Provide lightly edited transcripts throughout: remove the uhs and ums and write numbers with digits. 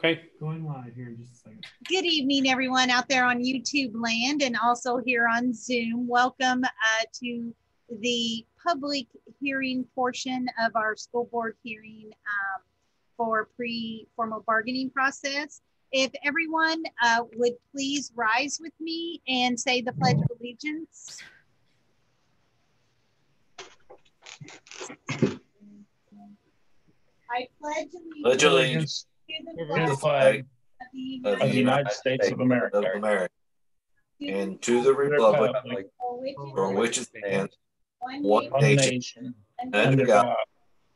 Okay. Going live here in just a second. Good evening, everyone out there on YouTube land and also here on Zoom. Welcome to the public hearing portion of our school board hearing for pre-formal bargaining process. If everyone would please rise with me and say the Pledge of Allegiance. I pledge allegiance to the flag of the United States of America, and to the republic for which it stands, one nation, under God,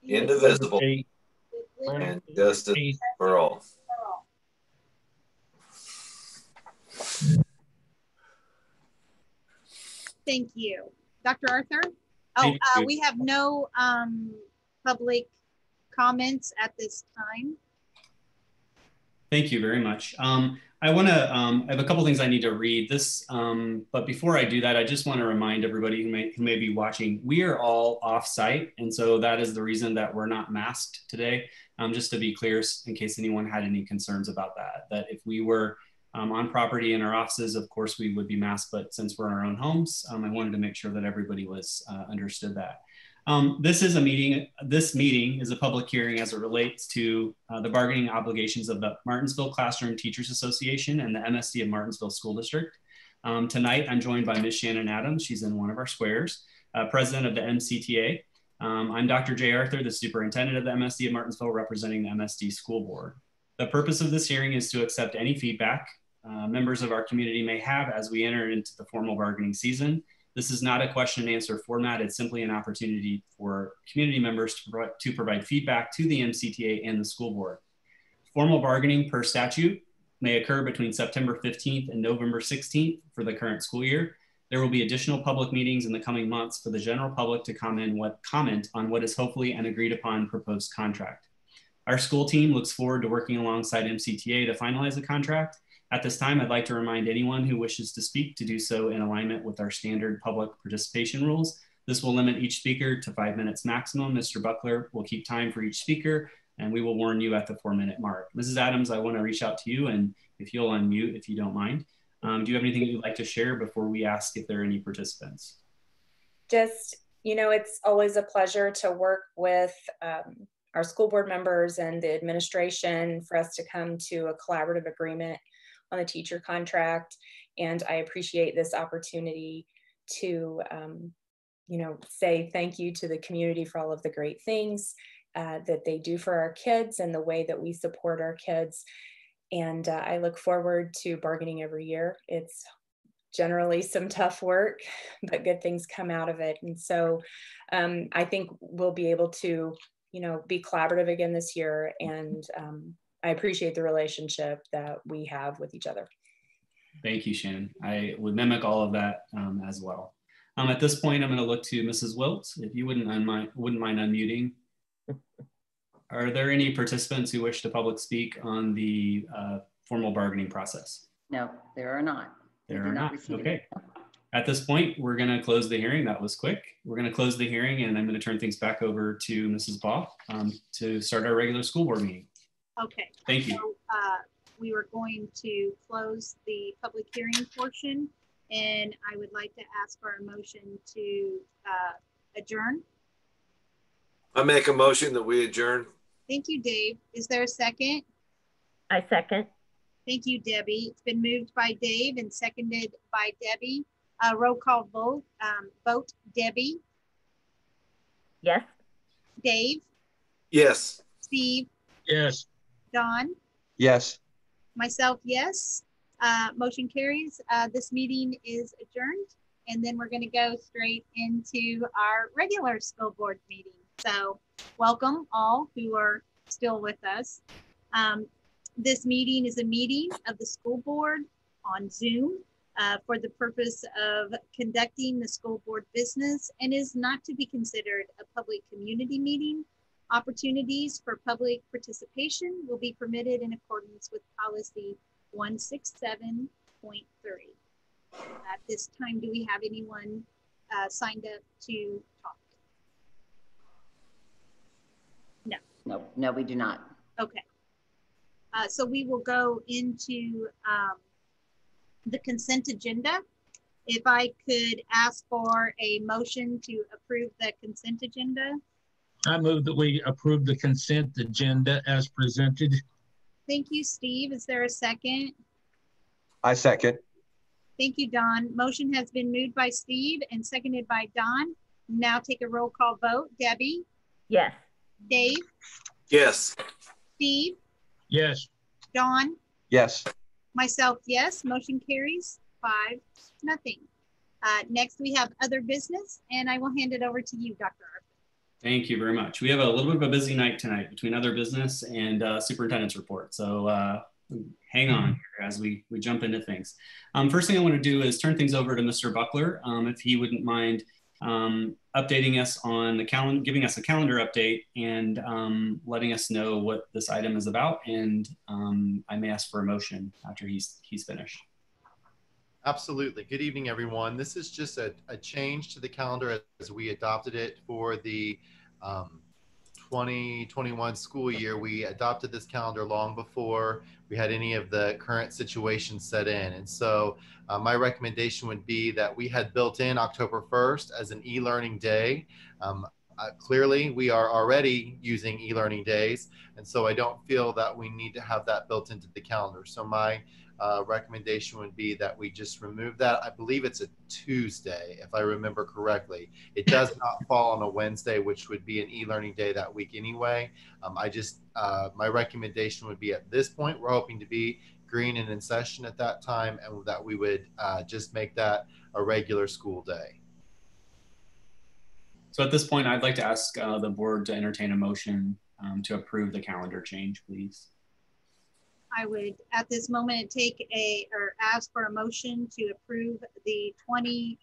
indivisible, and justice for all. Thank you. Dr. Arthur? Oh, we have no public comments at this time. Thank you very much. I want to, I have a couple things I need to read this, but before I do that, I just want to remind everybody who may be watching, we are all off-site, and so that is the reason that we're not masked today. Just to be clear, in case anyone had any concerns about that if we were on property in our offices, of course we would be masked, but since we're in our own homes, I wanted to make sure that everybody was understood that. This meeting is a public hearing as it relates to the bargaining obligations of the Martinsville Classroom Teachers Association and the MSD of Martinsville School District. Tonight, I'm joined by Ms. Shannon Adams. She's in one of our squares, president of the MCTA. I'm Dr. Jay Arthur, the superintendent of the MSD of Martinsville, representing the MSD School Board. The purpose of this hearing is to accept any feedback members of our community may have as we enter into the formal bargaining season. This is not a question and answer format. It's simply an opportunity for community members to provide feedback to the MCTA and the school board. Formal bargaining per statute may occur between September 15th and November 16th for the current school year. There will be additional public meetings in the coming months for the general public to comment on what is hopefully an agreed upon proposed contract. Our school team looks forward to working alongside MCTA to finalize the contract. At this time, I'd like to remind anyone who wishes to speak to do so in alignment with our standard public participation rules. This will limit each speaker to 5 minutes maximum. Mr. Buckler will keep time for each speaker, and we will warn you at the 4-minute mark. Mrs. Adams, I want to reach out to you, and if you'll unmute, if you don't mind. Do you have anything you'd like to share before we ask if there are any participants? Just, you know, it's always a pleasure to work with our school board members and the administration for us to come to a collaborative agreement on the teacher contract. And I appreciate this opportunity to, you know, say thank you to the community for all of the great things that they do for our kids and the way that we support our kids. And I look forward to bargaining every year. It's generally some tough work, but good things come out of it. And so I think we'll be able to, you know, be collaborative again this year. And I appreciate the relationship that we have with each other. Thank you, Shannon. I would mimic all of that as well. At this point, I'm going to look to Mrs. Wilt. If you wouldn't mind unmuting. Are there any participants who wish to public speak on the formal bargaining process? No, there are not. There are not. Okay. At this point, we're going to close the hearing. That was quick. We're going to close the hearing, and I'm going to turn things back over to Mrs. Baugh to start our regular school board meeting. Okay. Thank you. So, we were going to close the public hearing portion, and I would like to ask for a motion to adjourn. I make a motion that we adjourn. Thank you, Dave. Is there a second? I second. Thank you, Debbie. It's been moved by Dave and seconded by Debbie. Roll call vote. Vote Debbie. Yes. Dave. Yes. Steve. Yes. Don. Yes. Myself, yes. Motion carries. This meeting is adjourned, and then we're going to go straight into our regular school board meeting. So welcome all who are still with us. This meeting is a meeting of the school board on Zoom for the purpose of conducting the school board business and is not to be considered a public community meeting. Opportunities for public participation will be permitted in accordance with policy 167.3. At this time, do we have anyone signed up to talk? No. No, we do not. Okay. So we will go into the consent agenda. If I could ask for a motion to approve the consent agenda. I move that we approve the consent agenda as presented. Thank you, Steve. Is there a second? I second. Thank you, Don. Motion has been moved by Steve and seconded by Don. Now take a roll call vote. Debbie? Yes. Dave? Yes. Steve? Yes. Don? Yes. Myself, yes. Motion carries 5-0. Next, we have other business, and I will hand it over to you, Dr. Arthur. Thank you very much. We have a little bit of a busy night tonight between other business and superintendent's report. So hang on here as we jump into things. First thing I want to do is turn things over to Mr. Buckler, if he wouldn't mind updating us on the calendar, giving us a calendar update and letting us know what this item is about. And I may ask for a motion after he's finished. Absolutely. Good evening, everyone. This is just a change to the calendar as we adopted it for the 2021 school year. We adopted this calendar long before we had any of the current situations set in. And so my recommendation would be that we had built in October 1st as an e-learning day. Clearly, we are already using e-learning days. And so I don't feel that we need to have that built into the calendar. So my recommendation would be that we just remove that. I believe it's a Tuesday, if I remember correctly. It does not fall on a Wednesday, which would be an e-learning day that week anyway. My recommendation would be at this point, we're hoping to be green and in session at that time, and that we would just make that a regular school day. So at this point, I'd like to ask the board to entertain a motion to approve the calendar change, please. I would, at this moment, ask for a motion to approve the 2020-2021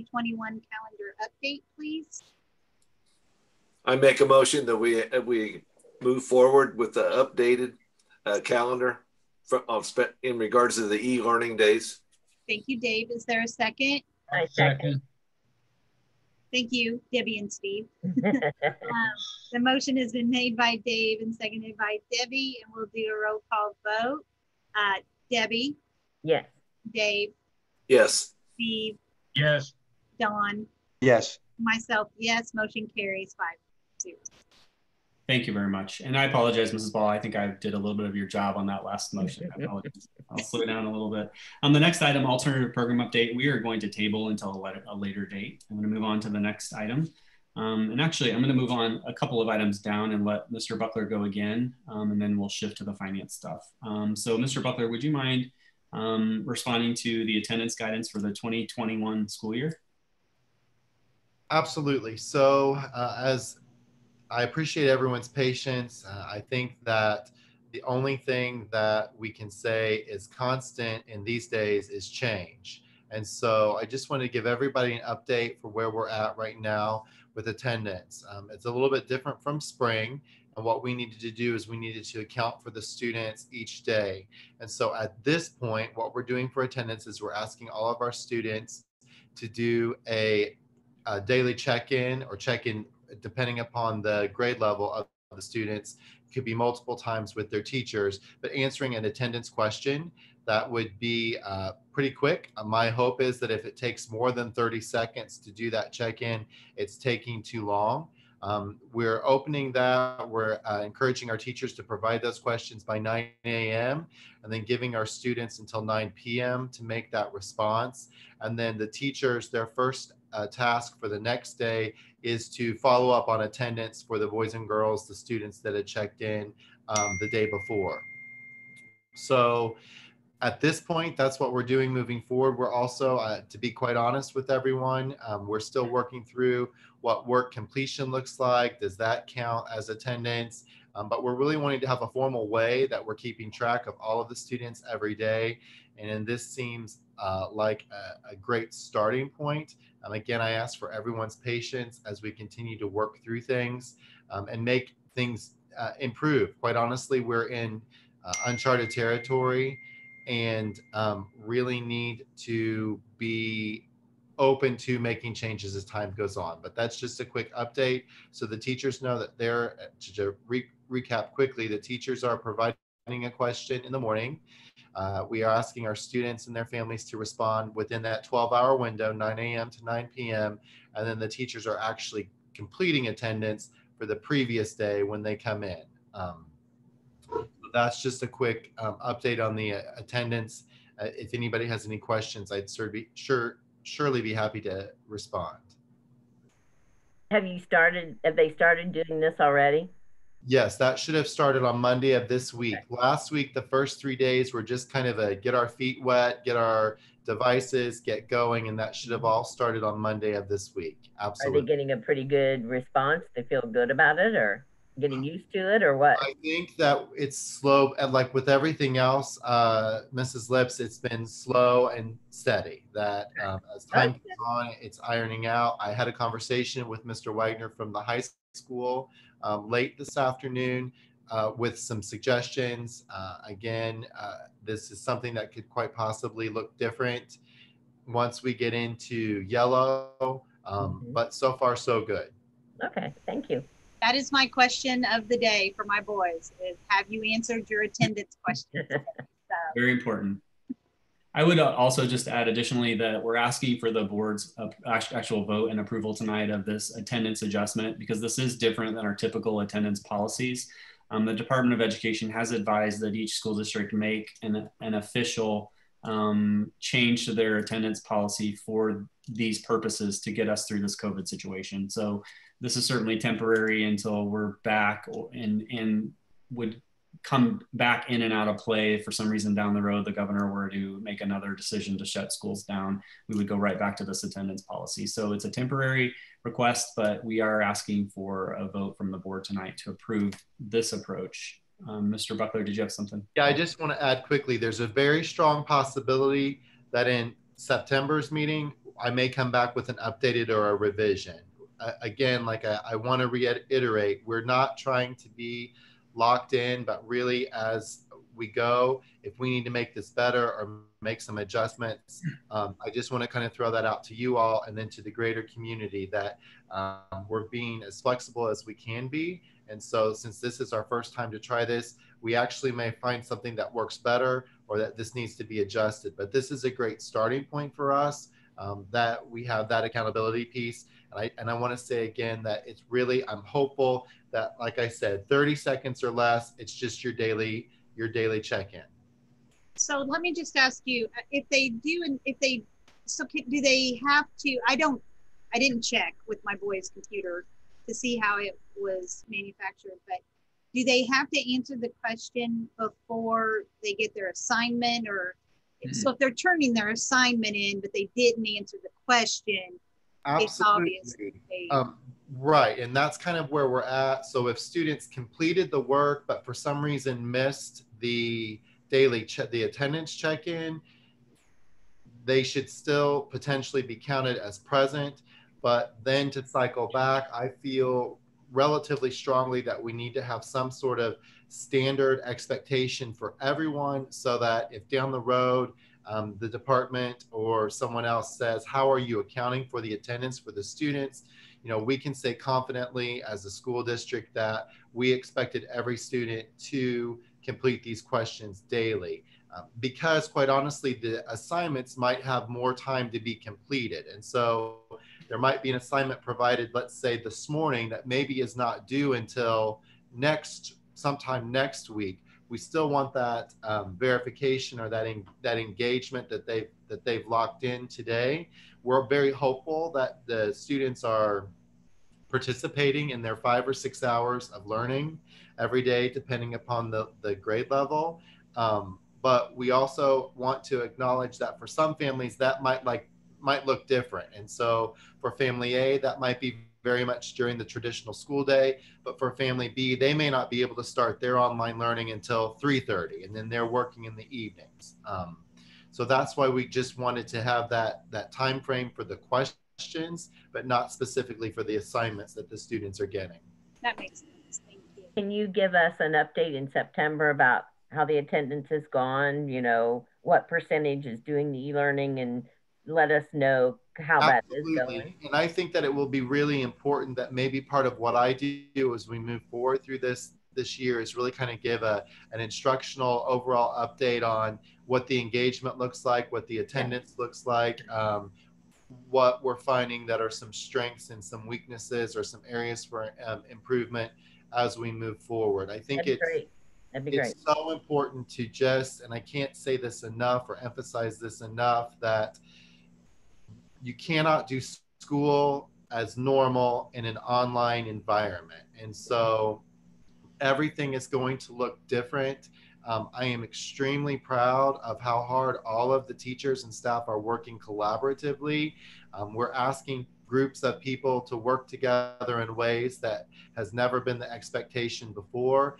calendar update, please. I make a motion that we move forward with the updated calendar in regards to the e-learning days. Thank you, Dave. Is there a second? I second. Thank you, Debbie and Steve. The motion has been made by Dave and seconded by Debbie, and we'll do a roll call vote. Debbie? Yes. Dave? Yes. Steve? Yes. Dawn? Yes. Myself, yes. Motion carries 5-0. Thank you very much. And I apologize, Mrs. Ball. I think I did a little bit of your job on that last motion. I apologize. I'll slow down a little bit. On the next item, alternative program update, we are going to table until a later date. I'm going to move on to the next item. And actually, I'm going to move on a couple of items down and let Mr. Buckler go again, and then we'll shift to the finance stuff. So Mr. Buckler, would you mind responding to the attendance guidance for the 2021 school year? Absolutely. So as I appreciate everyone's patience. I think that the only thing that we can say is constant in these days is change. And so I just want to give everybody an update for where we're at right now with attendance. It's a little bit different from spring. And what we needed to do is we needed to account for the students each day. And so at this point, what we're doing for attendance is we're asking all of our students to do a daily check-in or check-in depending upon the grade level of the students. It could be multiple times with their teachers, but answering an attendance question that would be pretty quick. My hope is that if it takes more than 30 seconds to do that check-in, it's taking too long. We're opening that. We're encouraging our teachers to provide those questions by 9 a.m. and then giving our students until 9 p.m. to make that response. And then the teachers, their first task for the next day is to follow up on attendance for the boys and girls, the students that had checked in the day before. So at this point, that's what we're doing moving forward. We're also, to be quite honest with everyone, we're still working through what work completion looks like. Does that count as attendance? But we're really wanting to have a formal way that we're keeping track of all of the students every day. And this seems like a great starting point. Again, I ask for everyone's patience as we continue to work through things and make things improve. Quite honestly, we're in uncharted territory and really need to be open to making changes as time goes on. But that's just a quick update so the teachers know that they're, to recap quickly, the teachers are providing a question in the morning. We are asking our students and their families to respond within that 12-hour window, 9 a.m. to 9 p.m. And then the teachers are actually completing attendance for the previous day when they come in. That's just a quick update on the attendance. If anybody has any questions, I'd surely be happy to respond. Have they started doing this already? Yes, that should have started on Monday of this week. Last week, the first 3 days were just kind of a get our feet wet, get our devices, get going, and that should have all started on Monday of this week. Absolutely. Are they getting a pretty good response? They feel good about it, or getting used to it, or what? I think that it's slow, and like with everything else, Mrs. Lips, it's been slow and steady. That as time goes on, it's ironing out. I had a conversation with Mr. Wagner from the high school late this afternoon with some suggestions. Again, this is something that could quite possibly look different once we get into yellow, but so far so good. Okay, thank you. That is my question of the day for my boys, is have you answered your attendance question? Very important. I would also just add additionally that we're asking for the board's actual vote and approval tonight of this attendance adjustment, because this is different than our typical attendance policies. The Department of Education has advised that each school district make an official change to their attendance policy for these purposes to get us through this COVID situation. So this is certainly temporary until we're back, and would come back in and out of play. If for some reason down the road the governor were to make another decision to shut schools down, we would go right back to this attendance policy. So it's a temporary request, but we are asking for a vote from the board tonight to approve this approach. Mr. Buckler, did you have something? Yeah, I just want to add quickly, there's a very strong possibility that in September's meeting, I may come back with an updated or a revision. Again, like I want to reiterate, we're not trying to be locked in, but really as we go, if we need to make this better or make some adjustments, I just want to kind of throw that out to you all and then to the greater community that we're being as flexible as we can be. And so since this is our first time to try this, we actually may find something that works better or that this needs to be adjusted. But this is a great starting point for us, that we have that accountability piece. And I want to say again that it's really, I'm hopeful that, like I said, 30 seconds or less, it's just your daily check-in. So let me just ask you, if they do, and if they, so do they have to, I didn't check with my boy's computer to see how it was manufactured, but do they have to answer the question before they get their assignment? Or so if they're turning their assignment in, but they didn't answer the question, it's obvious. Right, and that's kind of where we're at. So if students completed the work, but for some reason missed the the attendance check-in, they should still potentially be counted as present. But then to cycle back, I feel relatively strongly that we need to have some sort of standard expectation for everyone, so that if down the road the department or someone else says, how are you accounting for the attendance for the students? You know, we can say confidently as a school district that we expected every student to complete these questions daily. Because quite honestly, the assignments might have more time to be completed. And so there might be an assignment provided, let's say this morning, that maybe is not due until sometime next week. We still want that verification or that engagement that they've locked in today. We're very hopeful that the students are participating in their 5 or 6 hours of learning every day, depending upon the grade level. But we also want to acknowledge that for some families that might look different. And so for family A, that might be very much during the traditional school day, but for family B, they may not be able to start their online learning until 3:30, and then they're working in the evenings. So that's why we just wanted to have that time frame for the questions, but not specifically for the assignments that the students are getting. That makes sense. Thank you. Can you give us an update in September about how the attendance has gone? You know, what percentage is doing the e-learning, and let us know how that is going. And I think that it will be really important that maybe part of what I do as we move forward through this this year is really kind of give an instructional overall update on what the engagement looks like, what the attendance looks like, what we're finding that are some strengths and some weaknesses or some areas for improvement as we move forward. I think That'd be great. It's so important to just, and I can't say this enough or emphasize this enough, that you cannot do school as normal in an online environment. And so everything is going to look different. I am extremely proud of how hard all of the teachers and staff are working collaboratively. We're asking groups of people to work together in ways that has never been the expectation before.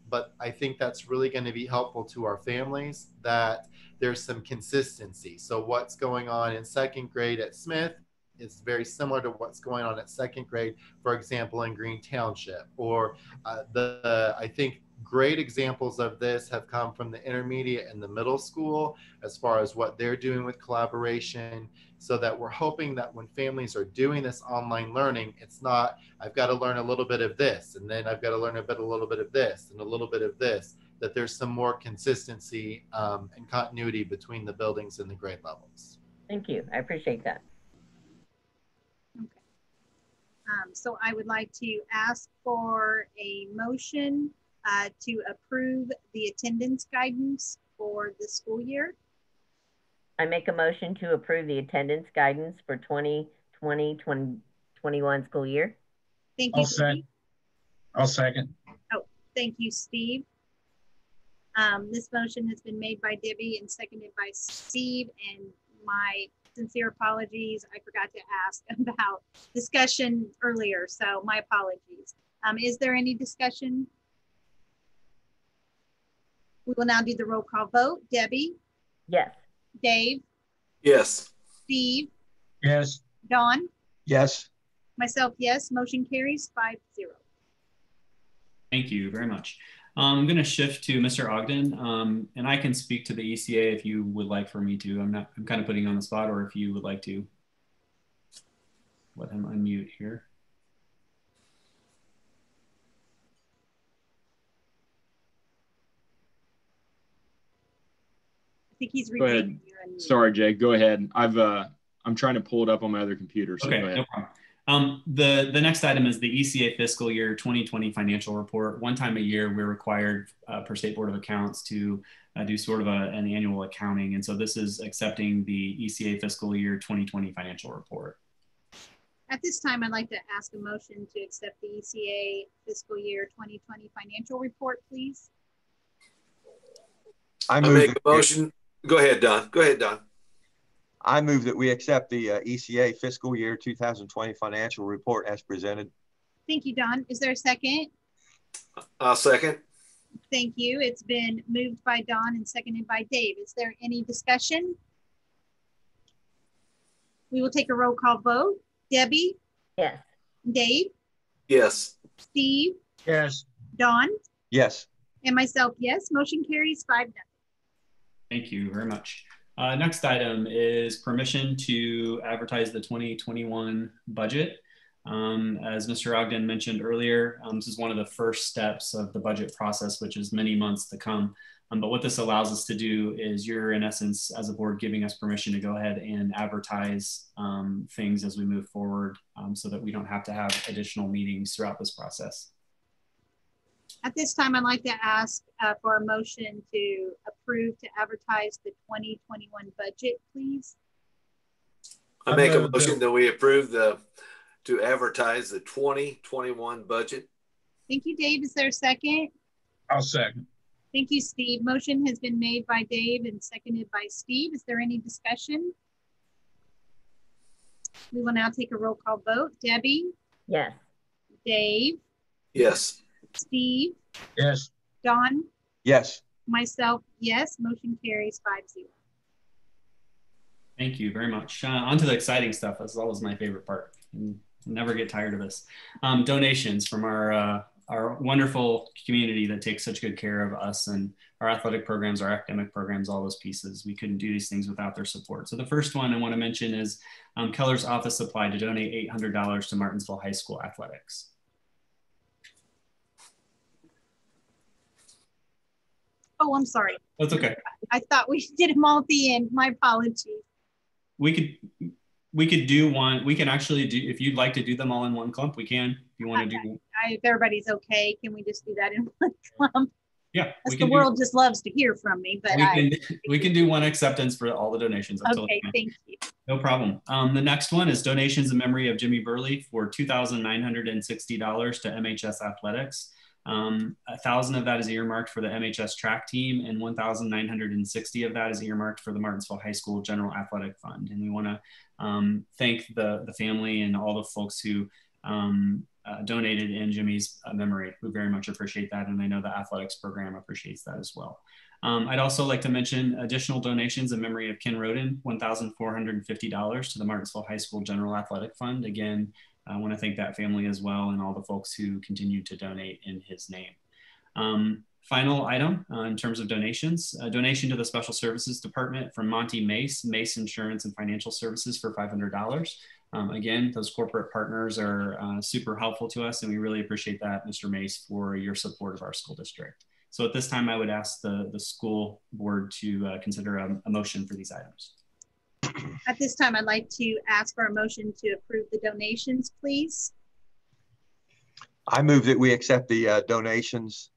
But I think that's really going to be helpful to our families, that there's some consistency. So what's going on in second grade at Smith is very similar to what's going on at second grade, for example, in Green Township. Or I think great examples of this have come from the intermediate and the middle school as far as what they're doing with collaboration, so that we're hoping that when families are doing this online learning, it's not, I've got to learn a little bit of this, and then I've got to learn a little bit of this, and a little bit of this, that there's some more consistency and continuity between the buildings and the grade levels. Thank you. I appreciate that. Okay. So I would like to ask for a motion to approve the attendance guidance for the school year. I make a motion to approve the attendance guidance for 2020-2021 school year. Thank you, Steve. I'll second. Oh, thank you, Steve. This motion has been made by Debbie and seconded by Steve, and my sincere apologies. I forgot to ask about discussion earlier, so my apologies. Is there any discussion? We will now do the roll call vote. Debbie? Yes. Dave? Yes. Steve? Yes. Dawn? Yes. Myself, yes. Motion carries 5-0. Thank you very much. I'm going to shift to Mr. Ogden, and I can speak to the ECA if you would like for me to. I'm kind of putting you on the spot, or if you would like to let him unmute here. I think he's Go ahead. Sorry, Jake. Go ahead. I'm trying to pull it up on my other computer. So okay, go ahead. No problem. The next item is the ECA fiscal year 2020 financial report. One time a year, we're required per State Board of Accounts to do sort of an annual accounting. And so this is accepting the ECA fiscal year 2020 financial report. At this time, I'd like to ask a motion to accept the ECA fiscal year 2020 financial report, please. I make a motion. Go ahead, Don. Go ahead, Don. I move that we accept the ECA fiscal year 2020 financial report as presented. Thank you, Don. Is there a second? I'll second. Thank you. It's been moved by Don and seconded by Dave. Is there any discussion? We will take a roll call vote. Debbie? Yes. Dave? Yes. Steve? Yes. Don? Yes. And myself, yes. Motion carries 5-0. Thank you very much. Next item is permission to advertise the 2021 budget. As Mr. Ogden mentioned earlier, this is one of the first steps of the budget process, which is many months to come. But what this allows us to do is you're in essence, as a board, giving us permission to go ahead and advertise things as we move forward so that we don't have to have additional meetings throughout this process. At this time, I'd like to ask for a motion to approve to advertise the 2021 budget, please. I make a motion that we approve to advertise the 2021 budget. Thank you, Dave. Is there a second? I'll second. Thank you, Steve. Motion has been made by Dave and seconded by Steve. Is there any discussion? We will now take a roll call vote. Debbie? Yes. Dave? Yes. Steve? Yes. Don? Yes. Myself, yes. Motion carries 5-0. Thank you very much. On to the exciting stuff. That's always my favorite part. Never get tired of this. Donations from our wonderful community that takes such good care of us and our athletic programs, our academic programs, all those pieces. We couldn't do these things without their support. So the first one I want to mention is Keller's Office Supply to donate $800 to Martinsville High School athletics. Oh, I'm sorry. That's okay. I thought we did them all at the end. My apologies. We could do one. We can actually do, if you'd like to do them all in one clump, we can. If you want to do. If everybody's okay, can we just do that in one clump? Yeah. The world just loves to hear from me, but we can do one acceptance for all the donations. Okay, thank you. No problem. The next one is donations in memory of Jimmy Burley for $2,960 to MHS Athletics. 1,000 of that is earmarked for the MHS track team, and 1,960 of that is earmarked for the Martinsville High School General Athletic Fund. And we want to thank the family and all the folks who donated in Jimmy's memory. We very much appreciate that, and I know the athletics program appreciates that as well. I'd also like to mention additional donations in memory of Ken Roden, $1,450 to the Martinsville High School General Athletic Fund. Again, I want to thank that family as well and all the folks who continue to donate in his name. Final item in terms of donations, a donation to the Special Services Department from Monty Mace Insurance and Financial Services for $500. Again, those corporate partners are super helpful to us, and we really appreciate that, Mr. Mace, for your support of our school district. So at this time, I would ask the school board to consider a motion for these items. At this time, I'd like to ask for a motion to approve the donations, please. I move that we accept the donations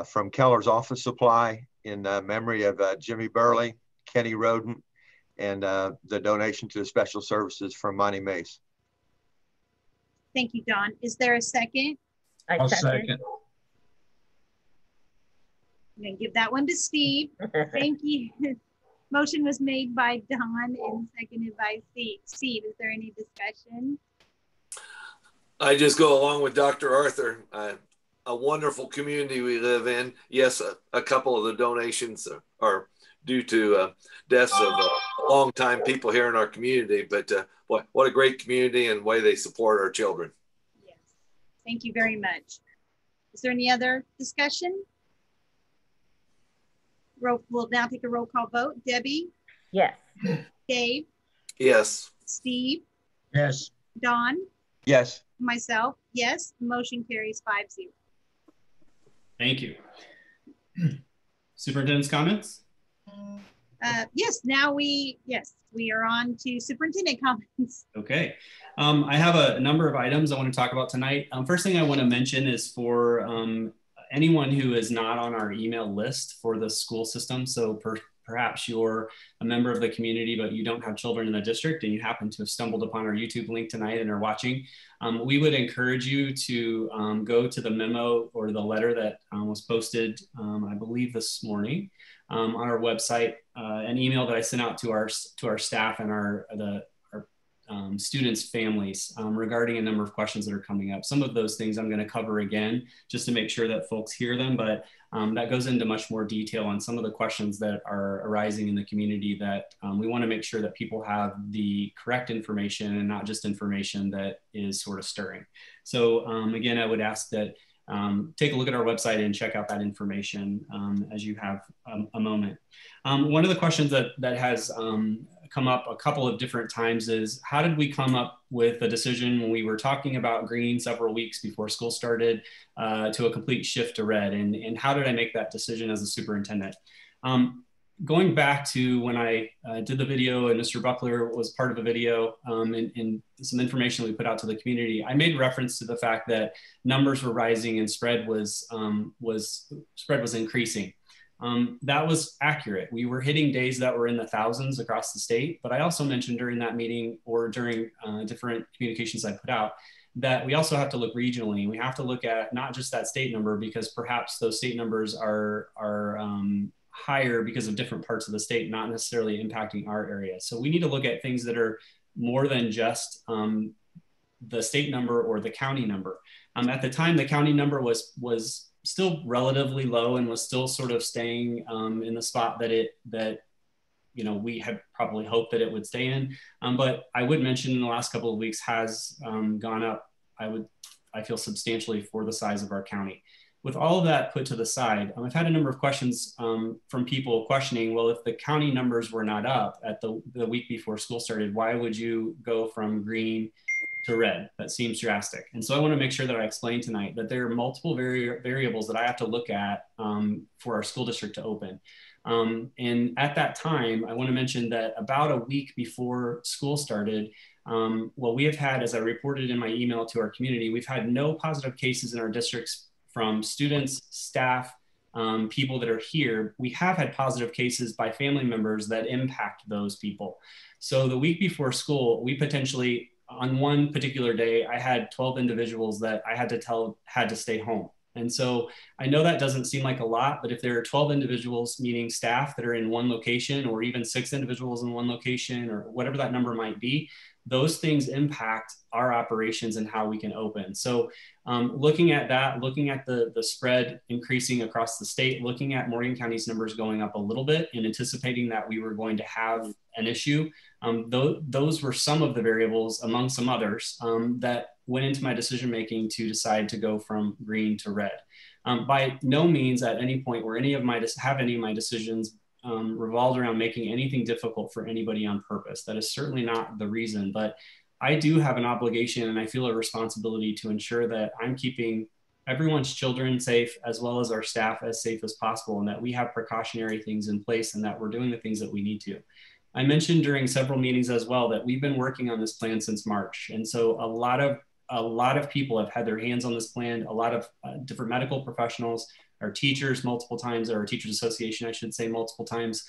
from Keller's Office Supply in memory of Jimmy Burley, Kenny Roden, and the donation to the Special Services from Monty Mace. Thank you, Don. Is there a second? I'll second. I'm going to give that one to Steve. Thank you. Motion was made by Don and seconded by Steve. Steve, is there any discussion? I just go along with Dr. Arthur. A wonderful community we live in. Yes, a couple of the donations are due to deaths of longtime people here in our community, but what a great community and way they support our children. Yes, thank you very much. Is there any other discussion? We'll now take a roll call vote. Debbie? Yes. Dave? Yes. Steve? Yes. Don? Yes. Myself? Yes. Motion carries 5-0. Thank you. Superintendent's comments? Yes, we are on to superintendent comments. Okay. I have a number of items I want to talk about tonight. First thing I want to mention is for anyone who is not on our email list for the school system. So perhaps you're a member of the community, but you don't have children in the district and you happen to have stumbled upon our YouTube link tonight and are watching. We would encourage you to go to the memo or the letter that was posted, I believe this morning on our website, an email that I sent out to our staff and our students' families regarding a number of questions that are coming up. Some of those things I'm going to cover again, just to make sure that folks hear them, but that goes into much more detail on some of the questions that are arising in the community that we want to make sure that people have the correct information and not just information that is sort of stirring. So again, I would ask that take a look at our website and check out that information as you have a moment. One of the questions that has come up a couple of different times is, how did we come up with a decision when we were talking about green several weeks before school started to a complete shift to red? And how did I make that decision as a superintendent? Going back to when I did the video and Mr. Buckler was part of a video and some information we put out to the community, I made reference to the fact that numbers were rising and spread was increasing. That was accurate. We were hitting days that were in the thousands across the state, but I also mentioned during that meeting or during different communications I put out that we also have to look regionally. We have to look at not just that state number, because perhaps those state numbers are higher because of different parts of the state, not necessarily impacting our area. So we need to look at things that are more than just the state number or the county number. At the time, the county number was still relatively low and was still sort of staying in the spot that we had probably hoped that it would stay in. But I would mention in the last couple of weeks has gone up, I feel, substantially for the size of our county. With all of that put to the side, I've had a number of questions from people questioning, well, if the county numbers were not up at the week before school started, why would you go from green to red. That seems drastic. And so I want to make sure that I explain tonight that there are multiple variables that I have to look at for our school district to open. And at that time, I want to mention that about a week before school started, well, we have had, as I reported in my email to our community, we've had no positive cases in our districts from students, staff, people that are here. We have had positive cases by family members that impact those people. So the week before school, we potentially, on one particular day, I had 12 individuals that I had to tell had to stay home. And so I know that doesn't seem like a lot, but if there are 12 individuals, meaning staff that are in one location, or even 6 individuals in one location, or whatever that number might be, those things impact our operations and how we can open. So looking at that, looking at the spread increasing across the state, looking at Morgan County's numbers going up a little bit and anticipating that we were going to have an issue, those were some of the variables among some others that went into my decision-making to decide to go from green to red. By no means at any point were any of my decisions revolved around making anything difficult for anybody on purpose. That is certainly not the reason, but I do have an obligation and I feel a responsibility to ensure that I'm keeping everyone's children safe as well as our staff as safe as possible, and that we have precautionary things in place and that we're doing the things that we need to. I mentioned during several meetings as well that we've been working on this plan since March. And so a lot of people have had their hands on this plan, a lot of different medical professionals, our teachers multiple times, or our teachers association, I should say multiple times,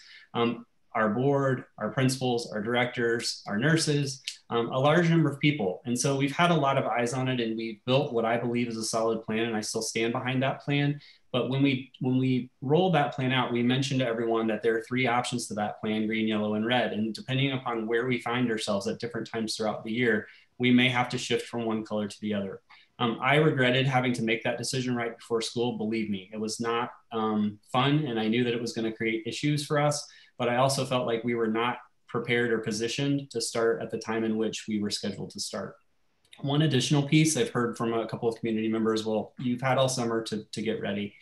our board, our principals, our directors, our nurses, a large number of people. And so we've had a lot of eyes on it, and we've built what I believe is a solid plan, and I still stand behind that plan. But when we rolled that plan out, we mentioned to everyone that there are 3 options to that plan: green, yellow, and red. And depending upon where we find ourselves at different times throughout the year, we may have to shift from one color to the other. I regretted having to make that decision right before school. Believe me, it was not fun, and I knew that it was going to create issues for us, but I also felt like we were not prepared or positioned to start at the time in which we were scheduled to start. One additional piece I've heard from a couple of community members: well, you've had all summer to get ready.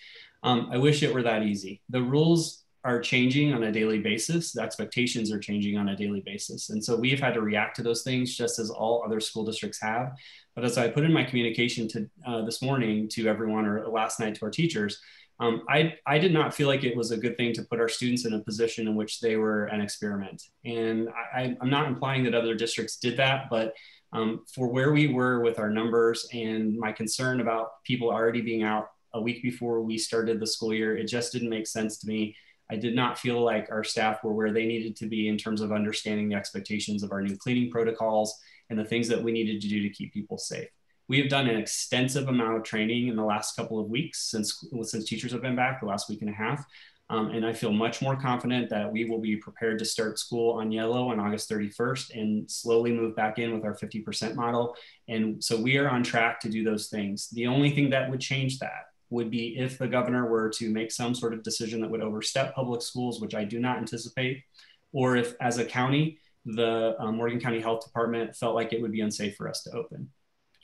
I wish it were that easy. The rules are changing on a daily basis. The expectations are changing on a daily basis. And so we've had to react to those things just as all other school districts have. But as I put in my communication to this morning to everyone, or last night to our teachers, I did not feel like it was a good thing to put our students in a position in which they were an experiment. And I'm not implying that other districts did that, but for where we were with our numbers and my concern about people already being out a week before we started the school year, it just didn't make sense to me. I did not feel like our staff were where they needed to be in terms of understanding the expectations of our new cleaning protocols and the things that we needed to do to keep people safe. We have done an extensive amount of training in the last couple of weeks since teachers have been back, the last week and a half. And I feel much more confident that we will be prepared to start school on yellow on August 31st and slowly move back in with our 50% model. And so we are on track to do those things. The only thing that would change that would be if the governor were to make some sort of decision that would overstep public schools, which I do not anticipate, or if as a county, the Morgan County Health Department felt like it would be unsafe for us to open.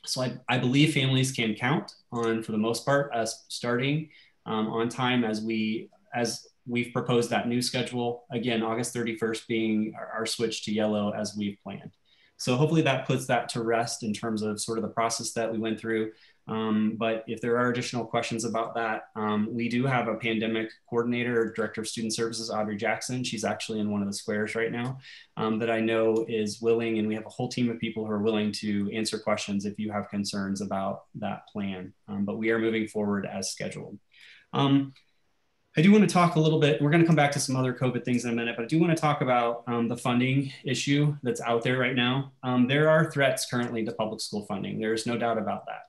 So I believe families can count on, for the most part, us starting on time as we've proposed that new schedule. Again, August 31st being our switch to yellow as we've planned. So hopefully that puts that to rest in terms of sort of the process that we went through. But if there are additional questions about that, we do have a pandemic coordinator, director of student services, Audrey Jackson. She's actually in one of the squares right now that I know is willing, and we have a whole team of people who are willing to answer questions if you have concerns about that plan. But we are moving forward as scheduled. I do want to talk a little bit, we're going to come back to some other COVID things in a minute, but I do want to talk about the funding issue that's out there right now. There are threats currently to public school funding. There's no doubt about that.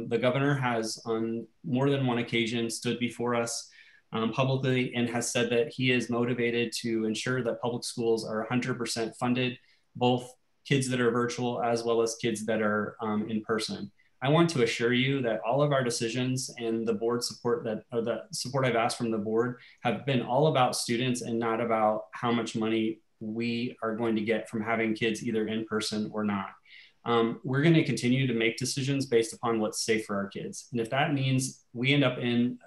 The governor has on more than one occasion stood before us publicly and has said that he is motivated to ensure that public schools are 100% funded, both kids that are virtual as well as kids that are in person. I want to assure you that all of our decisions and the board support or the support I've asked from the board have been all about students and not about how much money we are going to get from having kids either in person or not. We're going to continue to make decisions based upon what's safe for our kids. And if that means we end up in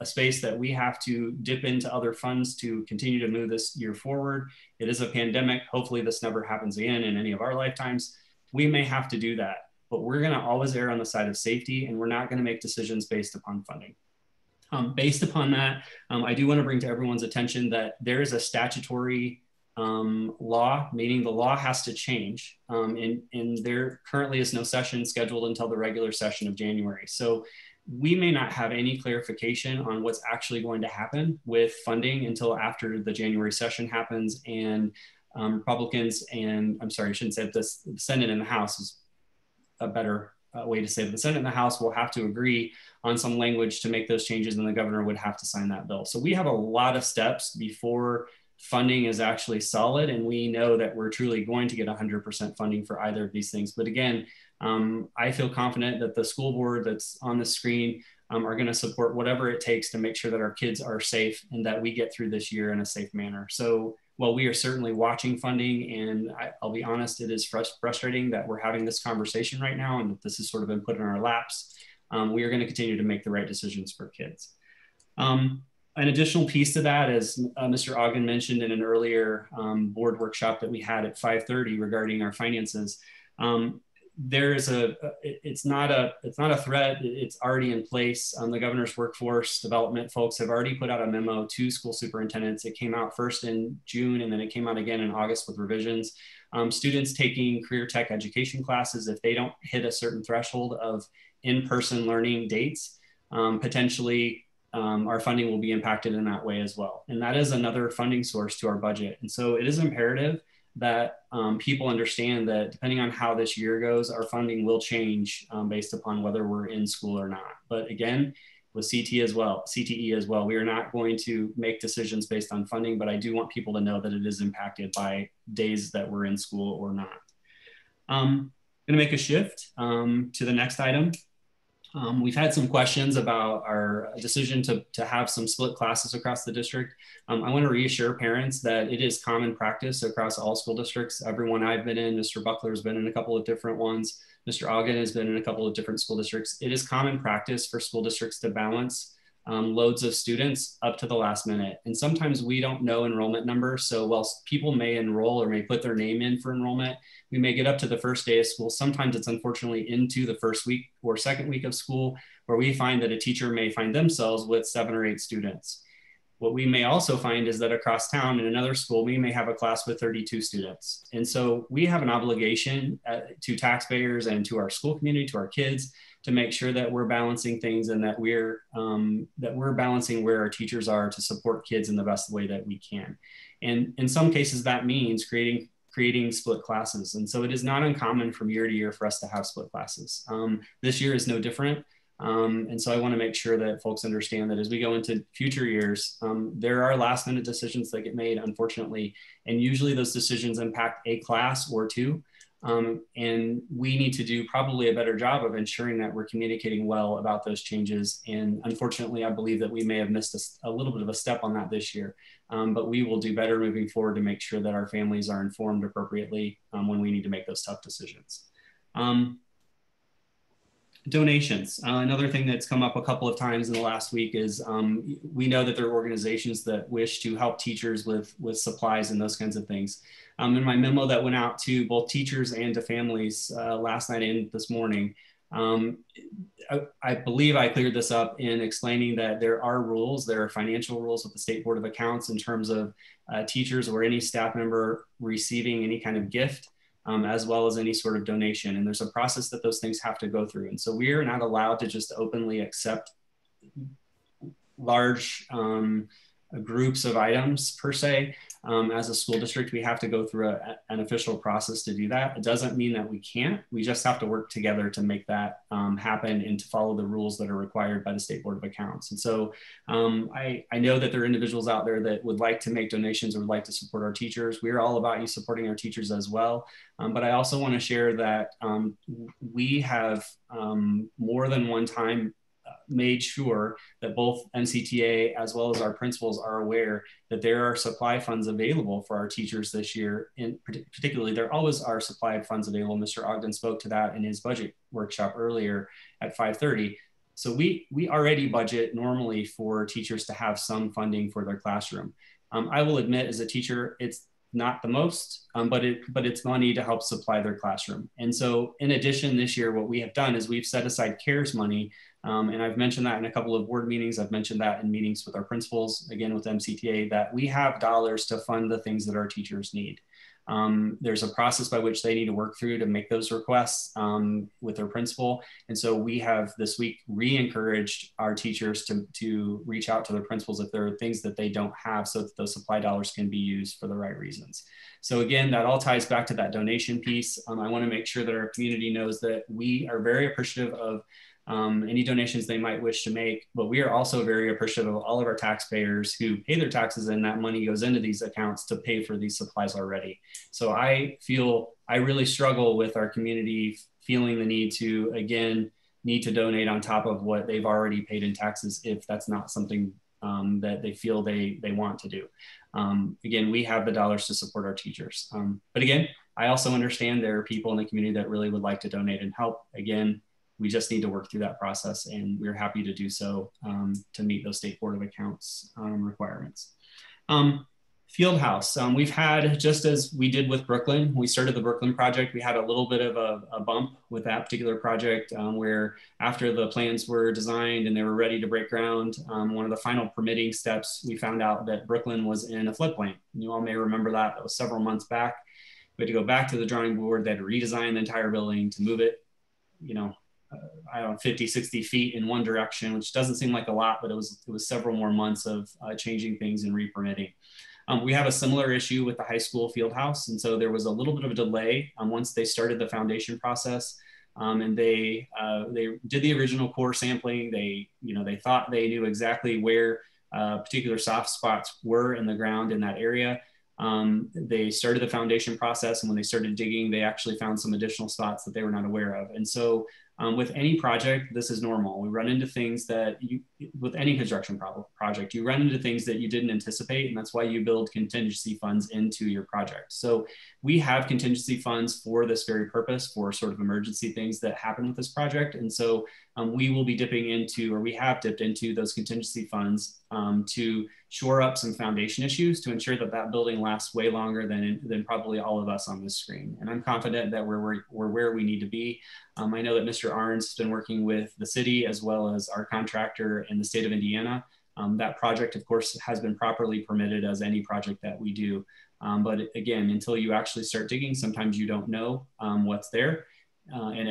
a space that we have to dip into other funds to continue to move this year forward, it is a pandemic. Hopefully this never happens again in any of our lifetimes. we may have to do that, but we're going to always err on the side of safety, and we're not going to make decisions based upon funding. Based upon that, I do want to bring to everyone's attention that there is a statutory law, meaning the law has to change. And there currently is no session scheduled until the regular session of January. So we may not have any clarification on what's actually going to happen with funding until after the January session happens. And Republicans and, I'm sorry, I shouldn't say this, the Senate and the House is a better way to say it. The Senate and the House will have to agree on some language to make those changes, and the governor would have to sign that bill. So we have a lot of steps before funding is actually solid, and we know that we're truly going to get 100% funding for either of these things. But again, I feel confident that the school board that's on the screen are going to support whatever it takes to make sure that our kids are safe and that we get through this year in a safe manner. So while we are certainly watching funding, and I'll be honest, it is frustrating that we're having this conversation right now and that this has sort of been put in our laps, we are going to continue to make the right decisions for kids. An additional piece to that, as Mr. Ogden mentioned in an earlier board workshop that we had at 5:30 regarding our finances, it's not a threat. It's already in place. The governor's workforce development folks have already put out a memo to school superintendents. It came out first in June, and then it came out again in August with revisions. Students taking career tech education classes, if they don't hit a certain threshold of in-person learning dates, potentially our funding will be impacted in that way as well. And that is another funding source to our budget. And so it is imperative that people understand that depending on how this year goes, our funding will change based upon whether we're in school or not. But again, with CTE as well, we are not going to make decisions based on funding, but I do want people to know that it is impacted by days that we're in school or not. I'm gonna make a shift to the next item. We've had some questions about our decision to have some split classes across the district. I want to reassure parents that it is common practice across all school districts. Everyone I've been in, Mr. Buckler has been in a couple of different ones. Mr. Ogden has been in a couple of different school districts. It is common practice for school districts to balance loads of students up to the last minute. And sometimes we don't know enrollment numbers. So while people may enroll or may put their name in for enrollment, we may get up to the first day of school. Sometimes it's unfortunately into the first week or second week of school where we find that a teacher may find themselves with 7 or 8 students. What we may also find is that across town in another school, we may have a class with 32 students. And so we have an obligation to taxpayers and to our school community, to our kids, to make sure that we're balancing things and that we're balancing where our teachers are to support kids in the best way that we can. And in some cases, that means creating split classes. And so it is not uncommon from year to year for us to have split classes. This year is no different. And so I want to make sure that folks understand that as we go into future years, there are last minute decisions that get made, unfortunately, and usually those decisions impact a class or 2. And we need to do probably a better job of ensuring that we're communicating well about those changes. And unfortunately, I believe that we may have missed a little bit of a step on that this year, but we will do better moving forward to make sure that our families are informed appropriately when we need to make those tough decisions. Donations. Another thing that's come up a couple of times in the last week is we know that there are organizations that wish to help teachers with supplies and those kinds of things. In my memo that went out to both teachers and to families last night and this morning, I believe I cleared this up in explaining that there are rules, there are financial rules with the State Board of Accounts in terms of teachers or any staff member receiving any kind of gift, as well as any sort of donation. And there's a process that those things have to go through. And so we are not allowed to just openly accept large groups of items per se. As a school district, we have to go through an official process to do that. It doesn't mean that we can't. We just have to work together to make that happen and to follow the rules that are required by the State Board of Accounts. And so I know that there are individuals out there that would like to make donations or would like to support our teachers. We're all about you supporting our teachers as well. But I also want to share that we have more than one time made sure that both NCTA as well as our principals are aware that there are supply funds available for our teachers this year. And particularly, there always are supply funds available. Mr. Ogden spoke to that in his budget workshop earlier at 5:30. So we already budget normally for teachers to have some funding for their classroom. I will admit as a teacher, not the most, but it's money to help supply their classroom. And so in addition, this year, what we have done is we've set aside CARES money. And I've mentioned that in a couple of board meetings. I've mentioned that in meetings with our principals, again, with MCTA, that we have dollars to fund the things that our teachers need. There's a process by which they need to work through to make those requests with their principal. And so we have this week re-encouraged our teachers to reach out to their principals if there are things that they don't have, so that those supply dollars can be used for the right reasons. So again, that all ties back to that donation piece. I want to make sure that our community knows that we are very appreciative of any donations they might wish to make, but we are also very appreciative of all of our taxpayers who pay their taxes, and that money goes into these accounts to pay for these supplies already. So I really struggle with our community feeling the need to donate on top of what they've already paid in taxes if that's not something that they feel they want to do. Again, we have the dollars to support our teachers. But again, I also understand there are people in the community that really would like to donate and help. Again, we just need to work through that process, and we're happy to do so to meet those State Board of Accounts requirements. Fieldhouse, we've had, just as we did with Brooklyn, we started the Brooklyn project, we had a little bit of a bump with that particular project where after the plans were designed and they were ready to break ground, one of the final permitting steps, we found out that Brooklyn was in a floodplain. You all may remember that. That was several months back. We had to go back to the drawing board. They had to redesign the entire building to move it, I don't know, 50, 60 feet in one direction, which doesn't seem like a lot, but it was several more months of changing things and re-permitting. We have a similar issue with the high school field house. And so there was a little bit of a delay once they started the foundation process. And they did the original core sampling. They thought they knew exactly where particular soft spots were in the ground in that area. They started the foundation process, and when they started digging, they actually found some additional spots that they were not aware of. And so with any project, this is normal. We run into things that with any construction project, you run into things that you didn't anticipate, and that's why you build contingency funds into your project. So we have contingency funds for this very purpose, for sort of emergency things that happen with this project. And so we will be dipping into, or we have dipped into those contingency funds to shore up some foundation issues to ensure that that building lasts way longer than probably all of us on this screen. And I'm confident that we're where we need to be. I know that Mr. Arns has been working with the city as well as our contractor in the state of Indiana. That project, of course, has been properly permitted as any project that we do. But again, until you actually start digging, sometimes you don't know what's there in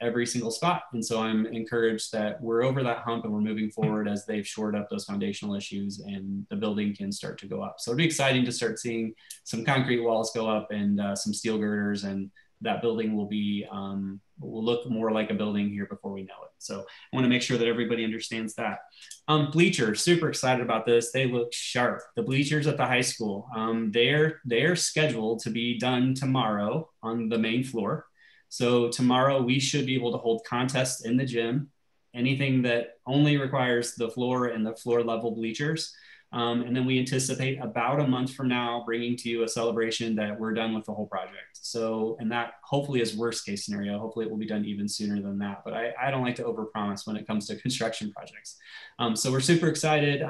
every single spot. And so I'm encouraged that we're over that hump and we're moving forward as they've shored up those foundational issues and the building can start to go up. So it'll be exciting to start seeing some concrete walls go up and some steel girders, and that building will be will look more like a building here before we know it. So I want to make sure that everybody understands that. Bleachers, super excited about this. They look sharp. The bleachers at the high school, they're scheduled to be done tomorrow on the main floor. So tomorrow we should be able to hold contests in the gym, anything that only requires the floor and the floor level bleachers. And then we anticipate about a month from now bringing to you a celebration that we're done with the whole project. So, and that hopefully is worst case scenario. Hopefully it will be done even sooner than that. But I don't like to overpromise when it comes to construction projects. So we're super excited.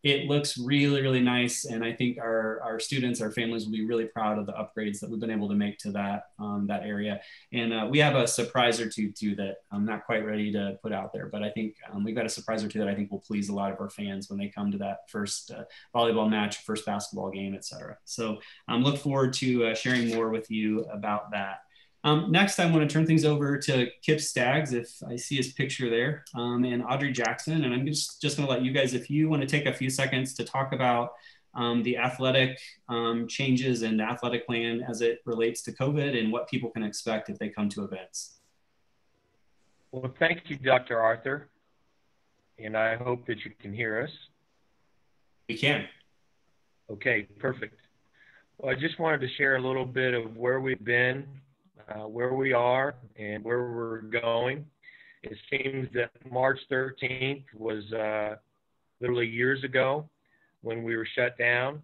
It looks really, really nice. And I think our students, our families will be really proud of the upgrades that we've been able to make to that, that area. And we have a surprise or two too that I'm not quite ready to put out there, but I think we've got a surprise or two that I think will please a lot of our fans when they come to that first volleyball match, first basketball game, et cetera. So look forward to sharing more with you about that. Next, I want to turn things over to Kip Staggs, if I see his picture there, and Audrey Jackson. And I'm just going to let you guys, if you want to take a few seconds to talk about the athletic changes and the athletic plan as it relates to COVID and what people can expect if they come to events. Well, thank you, Dr. Arthur. And I hope that you can hear us. We can. Okay, perfect. Well, I just wanted to share a little bit of where we've been, where we are, and where we're going. It seems that March 13th was literally years ago when we were shut down.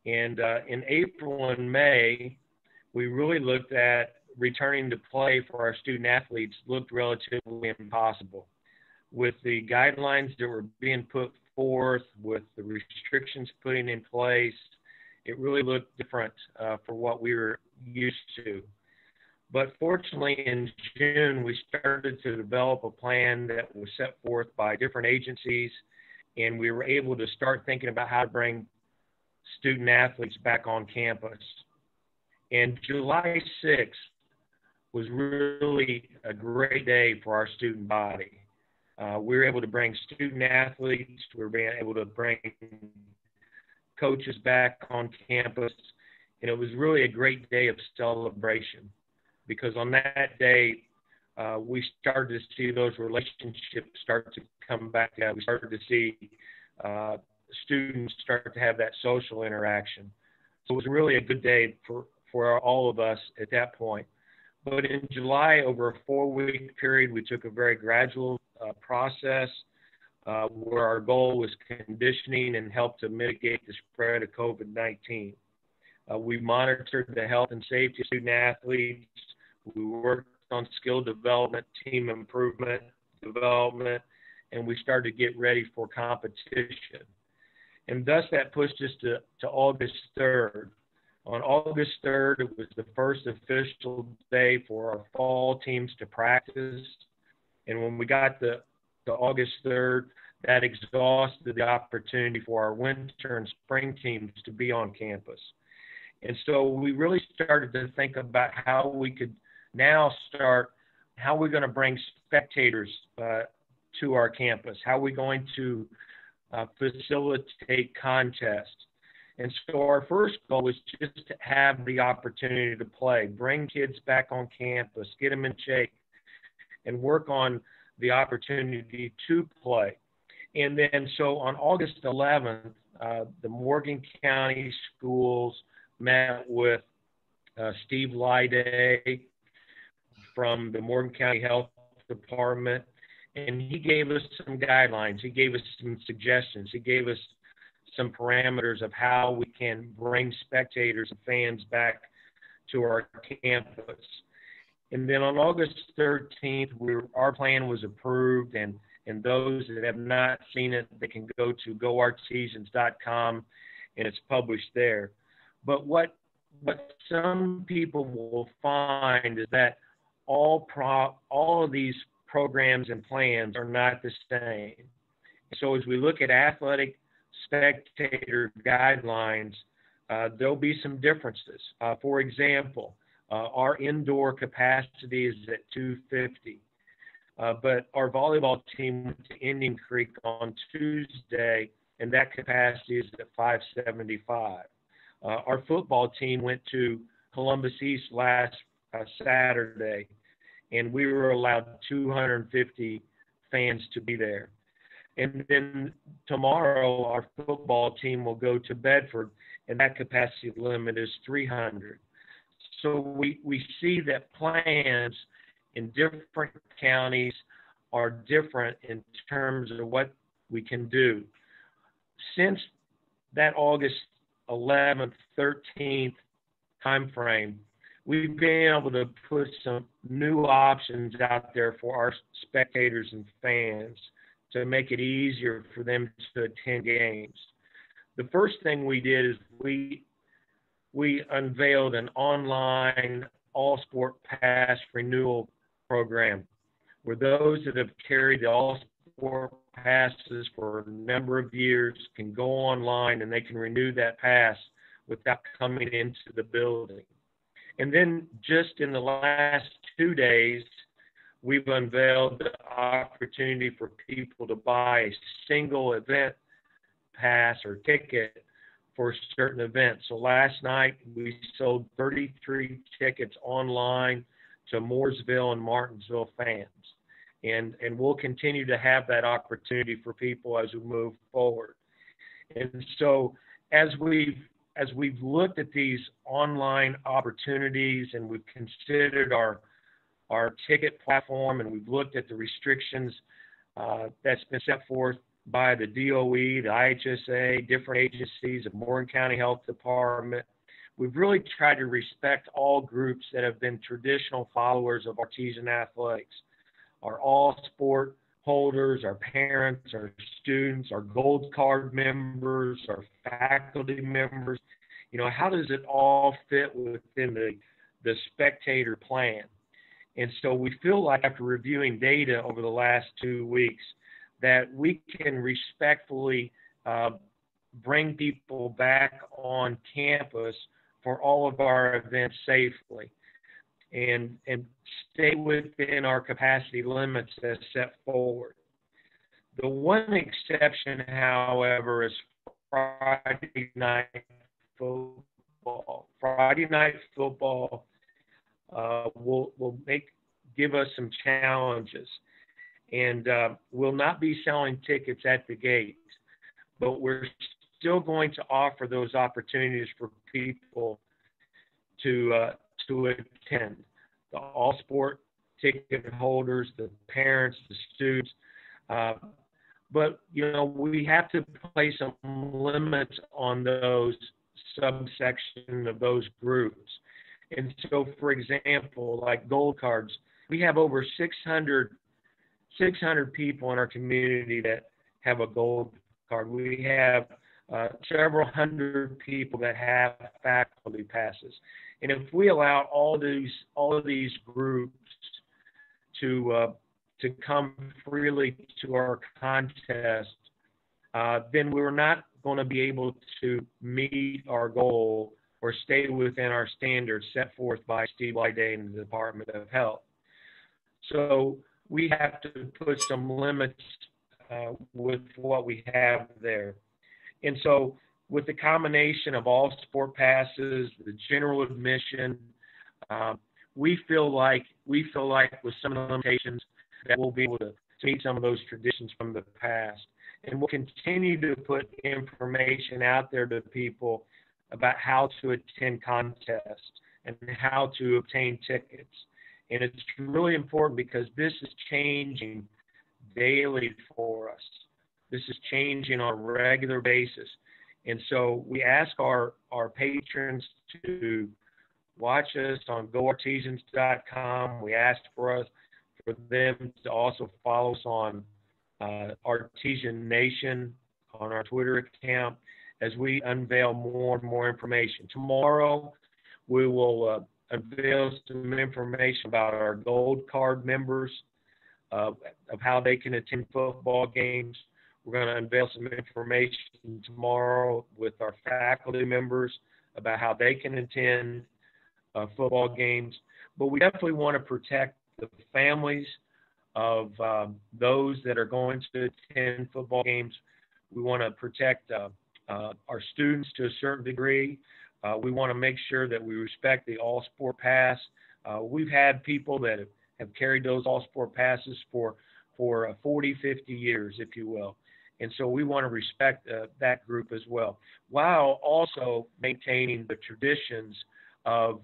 And in April and May, we really looked at returning to play for our student athletes looked relatively impossible. With the guidelines that were being put forth, with the restrictions putting in place, it really looked different for what we were used to. But fortunately, in June, we started to develop a plan that was set forth by different agencies, and we were able to start thinking about how to bring student athletes back on campus. And July 6th was really a great day for our student body. We were able to bring student athletes, we were able to bring coaches back on campus, and it was really a great day of celebration, because on that day, we started to see those relationships start to come back out. We started to see students start to have that social interaction. So it was really a good day for all of us at that point. But in July, over a 4-week period, we took a very gradual process where our goal was conditioning and help to mitigate the spread of COVID-19. We monitored the health and safety of student athletes. We worked on skill development, team improvement, development, and we started to get ready for competition. And thus that pushed us to August 3rd. On August 3rd, it was the first official day for our fall teams to practice. And when we got to August 3rd, that exhausted the opportunity for our winter and spring teams to be on campus. And so we really started to think about how we could now start, how we're going to bring spectators to our campus, how we're going to facilitate contests. And so our first goal was just to have the opportunity to play, bring kids back on campus, get them in shape, and work on the opportunity to play. And then so on August 11th, the Morgan County schools met with Steve Lyday from the Morgan County Health Department, and he gave us some guidelines. He gave us some suggestions. He gave us some parameters of how we can bring spectators and fans back to our campus. And then on August 13th, our plan was approved, and those that have not seen it, they can go to goartesians.com, and it's published there. But what some people will find is that all of these programs and plans are not the same. So as we look at athletic spectator guidelines, there'll be some differences. For example, our indoor capacity is at 250, but our volleyball team went to Indian Creek on Tuesday, and that capacity is at 575. Our football team went to Columbus East last Saturday, and we were allowed 250 fans to be there. And then tomorrow, our football team will go to Bedford, and that capacity limit is 300. So we see that plans in different counties are different in terms of what we can do. Since that August 11th, 13th timeframe, we've been able to put some new options out there for our spectators and fans to make it easier for them to attend games. The first thing we did is we unveiled an online all-sport pass renewal program where those that have carried the all-sport passes for a number of years can go online and they can renew that pass without coming into the building. And then just in the last 2 days, we've unveiled the opportunity for people to buy a single event pass or ticket for certain events. So last night we sold 33 tickets online to Mooresville and Martinsville fans. And we'll continue to have that opportunity for people as we move forward. And so as we've looked at these online opportunities and we've considered our ticket platform and we've looked at the restrictions that's been set forth by the DOE, the IHSA, different agencies of Morgan County Health Department, we've really tried to respect all groups that have been traditional followers of Artesian athletics, our all sport holders, our parents, our students, our gold card members, our faculty members, You know, how does it all fit within the Spectator plan? And so we feel like after reviewing data over the last 2 weeks that we can respectfully bring people back on campus for all of our events safely and stay within our capacity limits as set forward. The one exception, however, is Friday night football. Friday night football will give us some challenges, and we'll not be selling tickets at the gate, but we're still going to offer those opportunities for people to attend. The all sport ticket holders, the parents, the students. But, you know, we have to place some limits on those subsection of those groups. And so, for example, like gold cards, we have over 600 people in our community that have a gold card. We have several hundred people that have faculty passes. And if we allow all of these groups to come freely to our contest, then we're not going to be able to meet our goal or stay within our standards set forth by Steve Lyday and the Department of Health. So we have to put some limits with what we have there. And so with the combination of all sport passes, the general admission, we feel like with some of the limitations that we'll be able to meet some of those traditions from the past. And we'll continue to put information out there to people about how to attend contests and how to obtain tickets. And it's really important because this is changing daily for us. This is changing on a regular basis. And so we ask our patrons to watch us on goartesians.com. We ask for them to also follow us on Artesian Nation on our Twitter account as we unveil more and more information. Tomorrow, we will unveil some information about our gold card members, of how they can attend football games. We're going to unveil some information tomorrow with our faculty members about how they can attend football games. But we definitely want to protect the families of those that are going to attend football games. We want to protect our students to a certain degree. We want to make sure that we respect the all sport pass. We've had people that have carried those all sport passes for 40, 50 years, if you will. And so we want to respect that group as well, while also maintaining the traditions of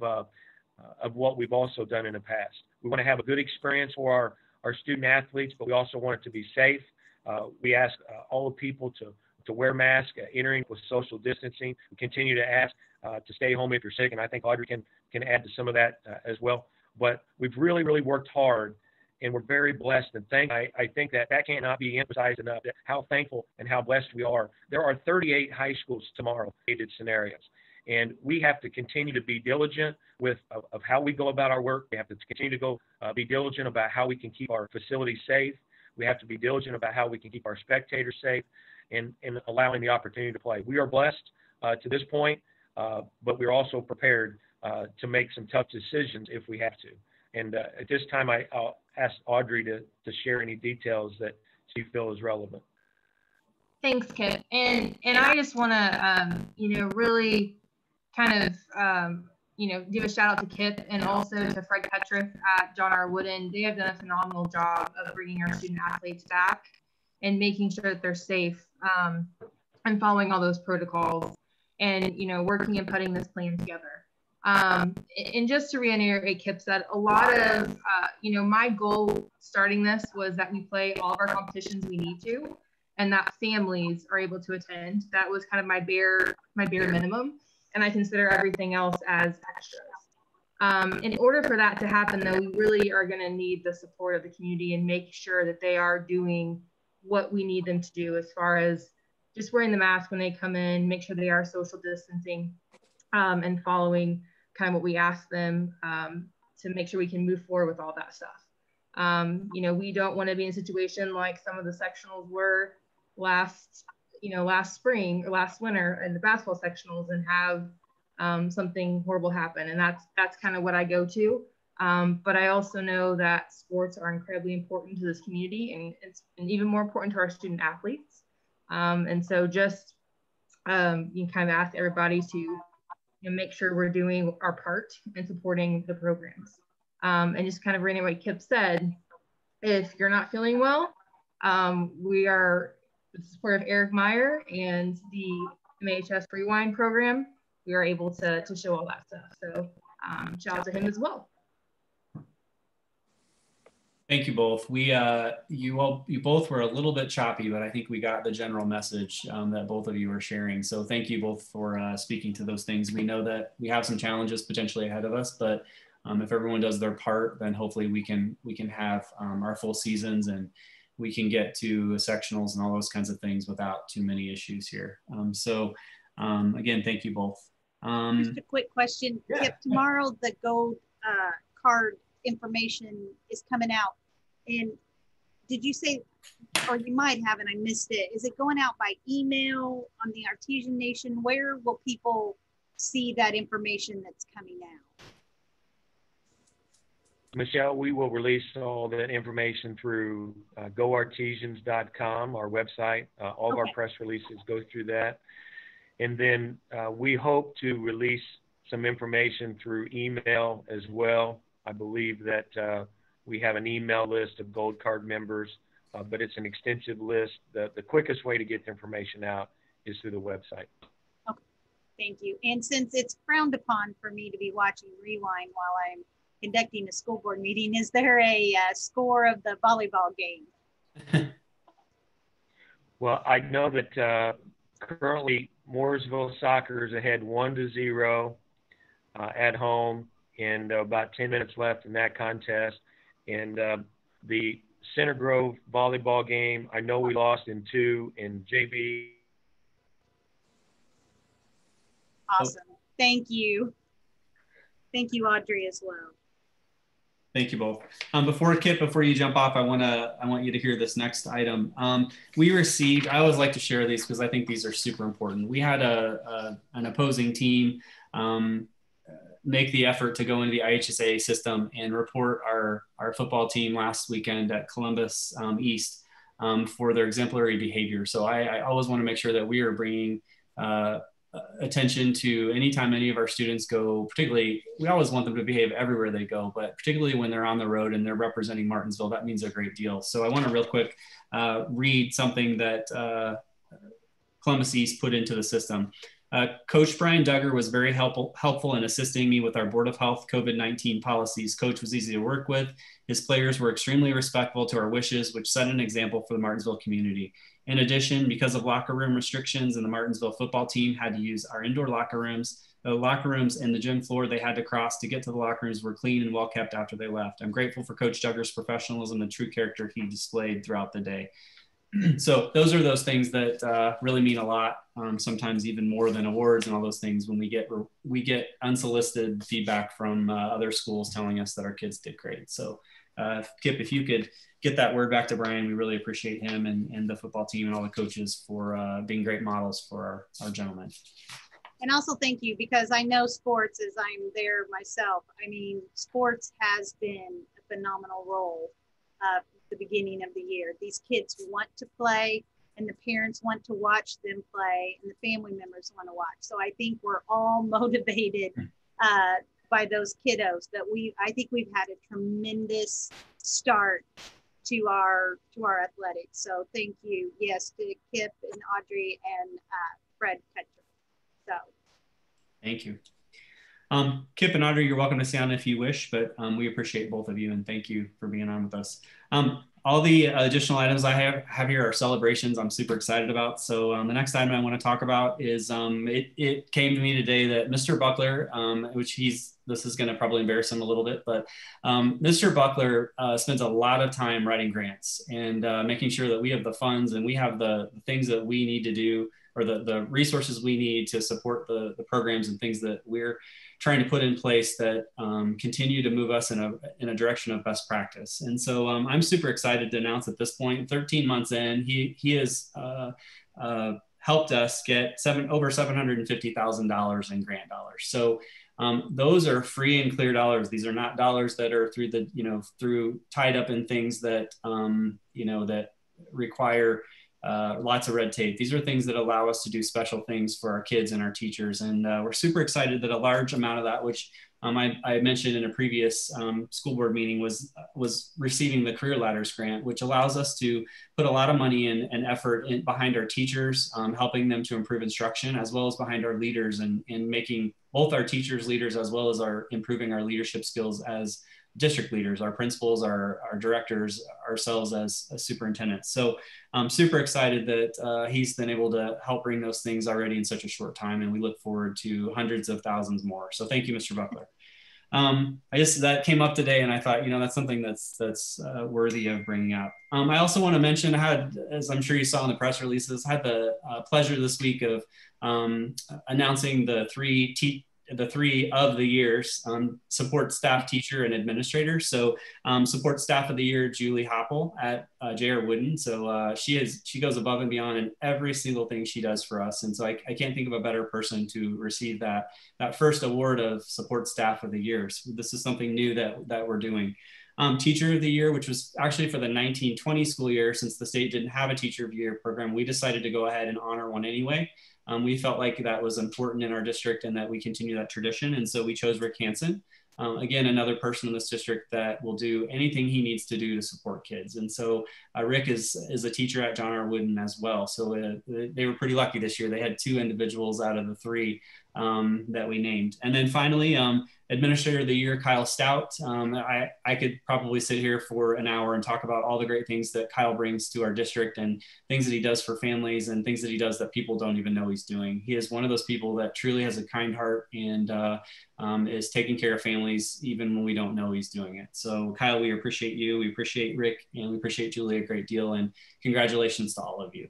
what we've also done in the past. We want to have a good experience for our student athletes, but we also want it to be safe. We ask all the people to wear masks, entering with social distancing. We continue to ask to stay home if you're sick, and I think Audrey can add to some of that as well. But we've really, really worked hard, and we're very blessed. And I think that cannot be emphasized enough, that how thankful and how blessed we are. There are 38 high schools tomorrow in scenarios, and we have to continue to be diligent of how we go about our work. We have to continue to be diligent about how we can keep our facilities safe. We have to be diligent about how we can keep our spectators safe and allowing the opportunity to play. We are blessed to this point, but we're also prepared to make some tough decisions if we have to. And at this time, I'll ask Audrey to share any details that she feels is relevant. Thanks, Kip. And I just want to, really kind of, give a shout out to Kip and also to Fred Petriff at John R. Wooden. They have done a phenomenal job of bringing our student athletes back and making sure that they're safe and following all those protocols and, working and putting this plan together. And just to reiterate, Kip said, a lot of, my goal starting this was that we play all of our competitions we need to, and that families are able to attend. That was kind of my bare minimum. And I consider everything else as extras. In order for that to happen, though, we really are going to need the support of the community and make sure that they are doing what we need them to do as far as just wearing the mask when they come in, make sure they are social distancing. and following kind of what we ask them to make sure we can move forward with all that stuff. We don't want to be in a situation like some of the sectionals were last spring or last winter in the basketball sectionals and have something horrible happen. And that's kind of what I go to. But I also know that sports are incredibly important to this community, and even more important to our student athletes. And so just you kind of ask everybody to make sure we're doing our part in supporting the programs. And just kind of reiterating what Kip said, if you're not feeling well, we are with the support of Eric Meyer and the MHS Rewind program, we are able to show all that stuff. So shout out to him as well. Thank you both. You both were a little bit choppy, but I think we got the general message that both of you were sharing. So thank you both for speaking to those things. We know that we have some challenges potentially ahead of us, but if everyone does their part, then hopefully we can have our full seasons and we can get to sectionals and all those kinds of things without too many issues here. Again, thank you both. Just a quick question. Yeah. Kip, tomorrow the gold card information is coming out. And did you say, or you might have and I missed it, is it going out by email on the Artesian Nation? Where will people see that information that's coming out? Michelle, we will release all that information through goartesians.com, our website. All of our press releases go through that. And then we hope to release some information through email as well. I believe that we have an email list of Gold Card members, but it's an extensive list. The quickest way to get the information out is through the website. Okay, thank you. And since it's frowned upon for me to be watching Rewind while I'm conducting a school board meeting, is there a score of the volleyball game? Well, I know that currently Mooresville Soccer is ahead 1-0 at home, and about 10 minutes left in that contest. And the Center Grove volleyball game, I know we lost in 2 in JV. Awesome. Thank you. Thank you, Audrey, as well. Thank you both. Before you jump off, I want you to hear this next item. We received, I always like to share these because I think these are super important. We had an opposing team make the effort to go into the IHSA system and report our football team last weekend at Columbus East for their exemplary behavior. So I always want to make sure that we are bringing attention to anytime any of our students go, particularly, we always want them to behave everywhere they go, but particularly when they're on the road and they're representing Martinsville, that means a great deal. So I want to real quick read something that Columbus East put into the system. Coach Brian Duggar was very helpful in assisting me with our Board of Health COVID-19 policies. Coach was easy to work with. His players were extremely respectful to our wishes, which set an example for the Martinsville community. In addition, because of locker room restrictions and the Martinsville football team had to use our indoor locker rooms, the locker rooms and the gym floor they had to cross to get to the locker rooms were clean and well kept after they left. I'm grateful for Coach Duggar's professionalism and true character he displayed throughout the day. So those are those things that really mean a lot, sometimes even more than awards and all those things when we get unsolicited feedback from other schools telling us that our kids did great. So Kip, if you could get that word back to Brian, we really appreciate him and the football team and all the coaches for being great models for our gentlemen. And also thank you, because I know sports, as I'm there myself. I mean, sports has been a phenomenal role the beginning of the year. These kids want to play and the parents want to watch them play and the family members want to watch. So I think we're all motivated by those kiddos. But I think we've had a tremendous start to our athletics. So thank you, yes, to Kip and Audrey and Fred Petra. So thank you. Kip and Audrey, you're welcome to stay on if you wish, but we appreciate both of you and thank you for being on with us. All the additional items I have here are celebrations I'm super excited about. So the next item I want to talk about is it came to me today that Mr. Buckler, which he's this is going to probably embarrass him a little bit, but Mr. Buckler spends a lot of time writing grants and making sure that we have the funds and we have the things that we need to do, or the resources we need to support the programs and things that we're trying to put in place that continue to move us in a direction of best practice. And so I'm super excited to announce at this point, 13 months in, he has helped us get over $750,000 in grant dollars. So those are free and clear dollars. These are not dollars that are through tied up in things that, that require lots of red tape. These are things that allow us to do special things for our kids and our teachers. And we're super excited that a large amount of that, which I mentioned in a previous school board meeting, was receiving the Career Ladders grant, which allows us to put a lot of money and effort behind our teachers, helping them to improve instruction, as well as behind our leaders and making both our teachers leaders, as well as improving our leadership skills as district leaders, our principals, our directors, ourselves as superintendents. So I'm super excited that he's been able to help bring those things already in such a short time, and we look forward to hundreds of thousands more. So thank you, Mr. Buckler. That came up today, and I thought, that's something that's worthy of bringing up. I also want to mention, as I'm sure you saw in the press releases, I had the pleasure this week of announcing the three of the years, support staff, teacher, and administrator. So support staff of the year, Julie Hoppel at J.R. Wooden. So she goes above and beyond in every single thing she does for us. And so I can't think of a better person to receive that first award of support staff of the year. So this is something new that we're doing. Teacher of the year, which was actually for the 1920 school year, since the state didn't have a teacher of the year program, we decided to go ahead and honor one anyway. We felt like that was important in our district and that we continue that tradition. And so we chose Rick Hansen, again, another person in this district that will do anything he needs to do to support kids. And so Rick is a teacher at John R. Wooden as well. So they were pretty lucky this year. They had 2 individuals out of the 3 that we named. And then finally, Administrator of the Year, Kyle Stout. I could probably sit here for an hour and talk about all the great things that Kyle brings to our district and things that he does for families and things that he does that people don't even know he's doing. He is one of those people that truly has a kind heart and is taking care of families even when we don't know he's doing it. So Kyle, we appreciate you. We appreciate Rick, and we appreciate Julie a great deal. And congratulations to all of you.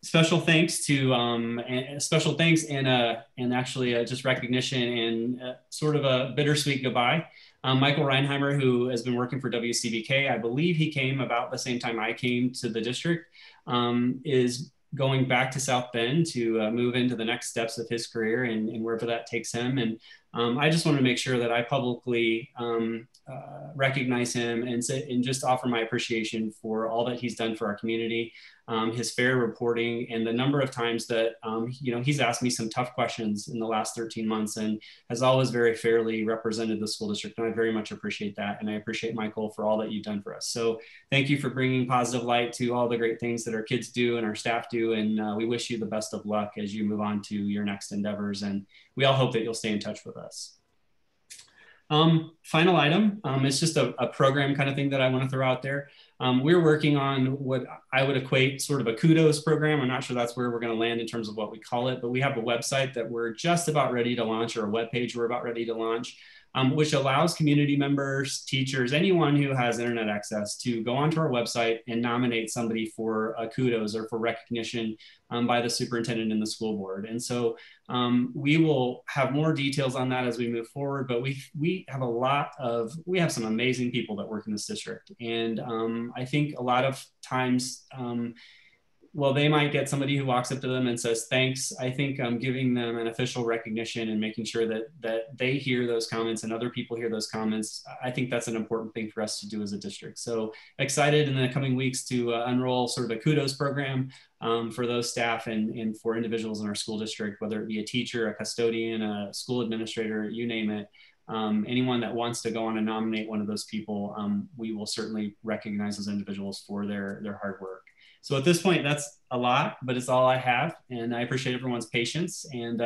Special thanks and actually just recognition and sort of a bittersweet goodbye. Michael Reinheimer, who has been working for WCBK, I believe he came about the same time I came to the district, is going back to South Bend to move into the next steps of his career and wherever that takes him. And I just want to make sure that I publicly recognize him and just offer my appreciation for all that he's done for our community, his fair reporting, and the number of times that, he's asked me some tough questions in the last 13 months and has always very fairly represented the school district. And I very much appreciate that. And I appreciate Michael for all that you've done for us. So thank you for bringing positive light to all the great things that our kids do and our staff do. And we wish you the best of luck as you move on to your next endeavors. And we all hope that you'll stay in touch with us. Final item, it's just a program kind of thing that I want to throw out there. We're working on what I would equate sort of a kudos program. I'm not sure that's where we're going to land in terms of what we call it, but we have a website that we're just about ready to launch, or a webpage we're about ready to launch, which allows community members, teachers, anyone who has internet access to go onto our website and nominate somebody for a kudos or for recognition by the superintendent and the school board. And so we will have more details on that as we move forward, but we have some amazing people that work in this district. And I think a lot of times, they might get somebody who walks up to them and says, thanks. I think giving them an official recognition and making sure that they hear those comments and other people hear those comments, I think that's an important thing for us to do as a district. So excited in the coming weeks to unroll sort of a kudos program for those staff and for individuals in our school district, whether it be a teacher, a custodian, a school administrator, you name it. Anyone that wants to go on and nominate one of those people, we will certainly recognize those individuals for their hard work. So at this point, that's a lot, but it's all I have. And I appreciate everyone's patience and